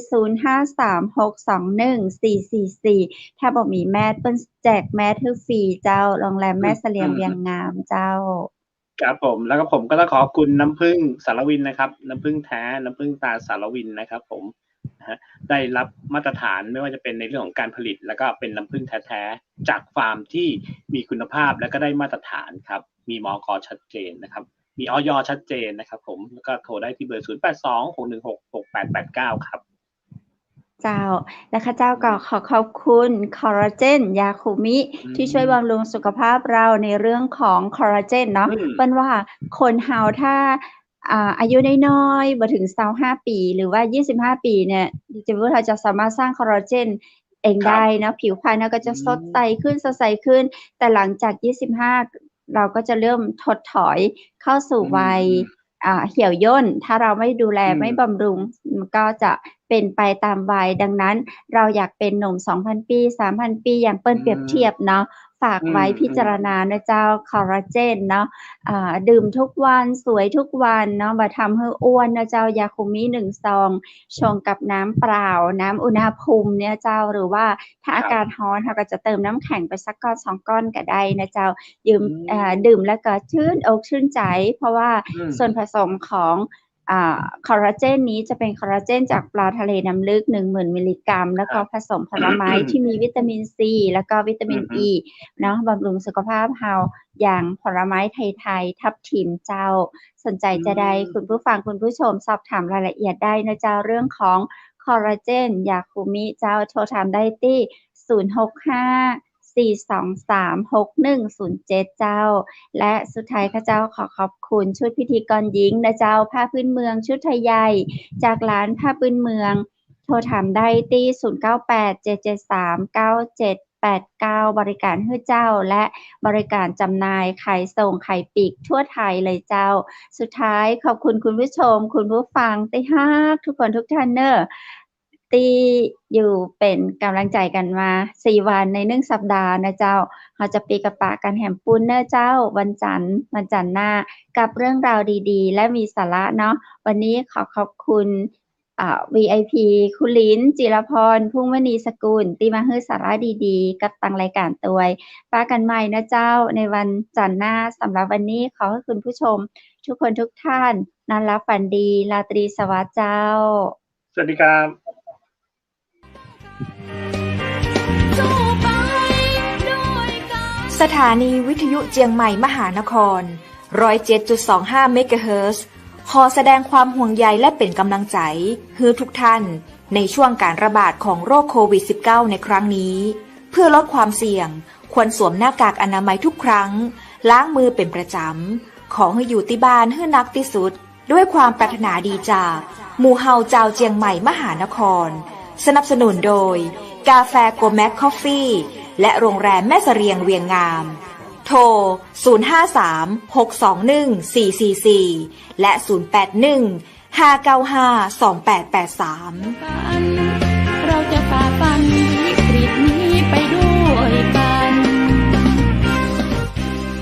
0536214444ถ้าบอกมีแมสเปิ้นแจกแมสฟรีเจ้าโรงแรมแม่เสลียงเวียงงามเจ้าครับผมแล้วก็ผมก็ต้องขอบคุณน้ำผึ้งสารวินนะครับน้ำผึ้งแท้น้ำผึ้งตาสารวินนะครับผมได้รับมาตรฐานไม่ว่าจะเป็นในเรื่องของการผลิตแล้วก็เป็นน้ำผึ้งแท้ๆจากฟาร์มที่มีคุณภาพและก็ได้มาตรฐานครับมีมก.ชัดเจนนะครับมีอย.ชัดเจนนะครับผมแล้วก็โทรได้ที่เบอร์0826166889ครับเจ้าและข้าเจ้าก็ขอบคุณคอลลาเจนยาคูมิที่ช่วยบำรุงสุขภาพเราในเรื่องของคอลลาเจนเนาะเป็นว่าคนเฮาถ้าอายุน้อยๆบ่ถึง25ปีหรือว่า25ปีเนี่ยดิจิทัลเราจะสามารถสร้างคอลลาเจนเองได้นะผิวพรรณก็จะสดใสขึ้นสดใสขึ้นแต่หลังจาก25เราก็จะเริ่มถดถอยเข้าสู่วัยเหี่ยวย่นถ้าเราไม่ดูแลไม่บำรุงมันก็จะเป็นไปตามวัยดังนั้นเราอยากเป็นหนุ่ม 2,000 ปี 3,000 ปีอย่างเปิ้นเปรียบเทียบเนาะฝากไว้พิจารณานะเจ้าคอลลาเจนเนาะดื่มทุกวันสวยทุกวันเนาะบ่ทำให้อ้วนนะเจ้ายาคุมิ1ซองชงกับน้ำเปล่าน้ำอุณหภูมิเนี่ยเจ้าหรือว่าถ้าอากาศร้อนเราก็จะเติมน้ำแข็งไปสักก้อน2ก้อนก็ได้นะเจ้าดื่มแล้วก็ชื่นอกชื่นใจเพราะว่าส่วนผสมของคอลลาเจนนี้จะเป็นคอลลาเจนจากปลาทะเลน้ำลึก 10,000 มิลลิกรัมแล้วก็ผสมผลไม้ที่มีวิตามินซีแล้วก็วิตามินอีเนาะบำรุงสุขภาพเฮาอย่างผลไม้ไทยๆทับทิมเจ้าสนใจจะได้คุณผู้ฟังคุณผู้ชมสอบถามรายละเอียดได้นะเจ้าเรื่องของคอลลาเจนยาคูมิเจ้าโทรถามได้ที่065-423-6107 เจ้าและสุดท้ายข้าเจ้าขอบคุณชุดพิธีกรหญิงนะเจ้าผ้าพื้นเมืองชุดไทยใหญ่จากร้านผ้าพื้นเมืองโทรถามได้ที่ 089บริการให้เจ้าและบริการจำหน่ายไข่ส่งไข่ปีกทั่วไทยเลยเจ้าสุดท้ายขอบคุณคุณผู้ชมคุณผู้ฟังที่ฮักทุกคนทุกท่านเนอะที่อยู่เป็นกำลังใจกันมา4วันใน1สัปดาห์นะเจ้าเราจะปีกระปะกันแหมปุ้นเนอะเจ้าวันจันทร์หน้ากับเรื่องราวดีๆและมีสาระเนาะวันนี้ขอบคุณVIP คุณลินจิรพรพุ่งมณีสกุลที่มาให้สาระดีๆกับตังรายการตัวป้ากันใหม่นะเจ้าในวันจันทร์หน้าสำหรับวันนี้ขอให้คุณผู้ชมทุกคนทุกท่านนอนหลับฝันดีราตรีสวัสดิ์เจ้าสวัสดีครับสถานีวิทยุเจียงใหม่มหานคร 107.25 เมกะเฮิรตซ์ขอแสดงความห่วงใยและเป็นกำลังใจให้ทุกท่านในช่วงการระบาดของโรคโควิด -19 ในครั้งนี้เพื่อลดความเสี่ยงควรสวมหน้ากากอนามัยทุกครั้งล้างมือเป็นประจำขอให้อยู่ที่บ้านให้นักที่สุดด้วยความปรารถนาดีจากหมู่เฮาเจ้าเจียงใหม่มหานครสนับสนุนโดยกาแฟโกแมคคอฟฟี่และโรงแรมแม่เสรียงเวียงงามโทร 053-621-444 และ 081-595-2883 เราจะฝ่าฟัน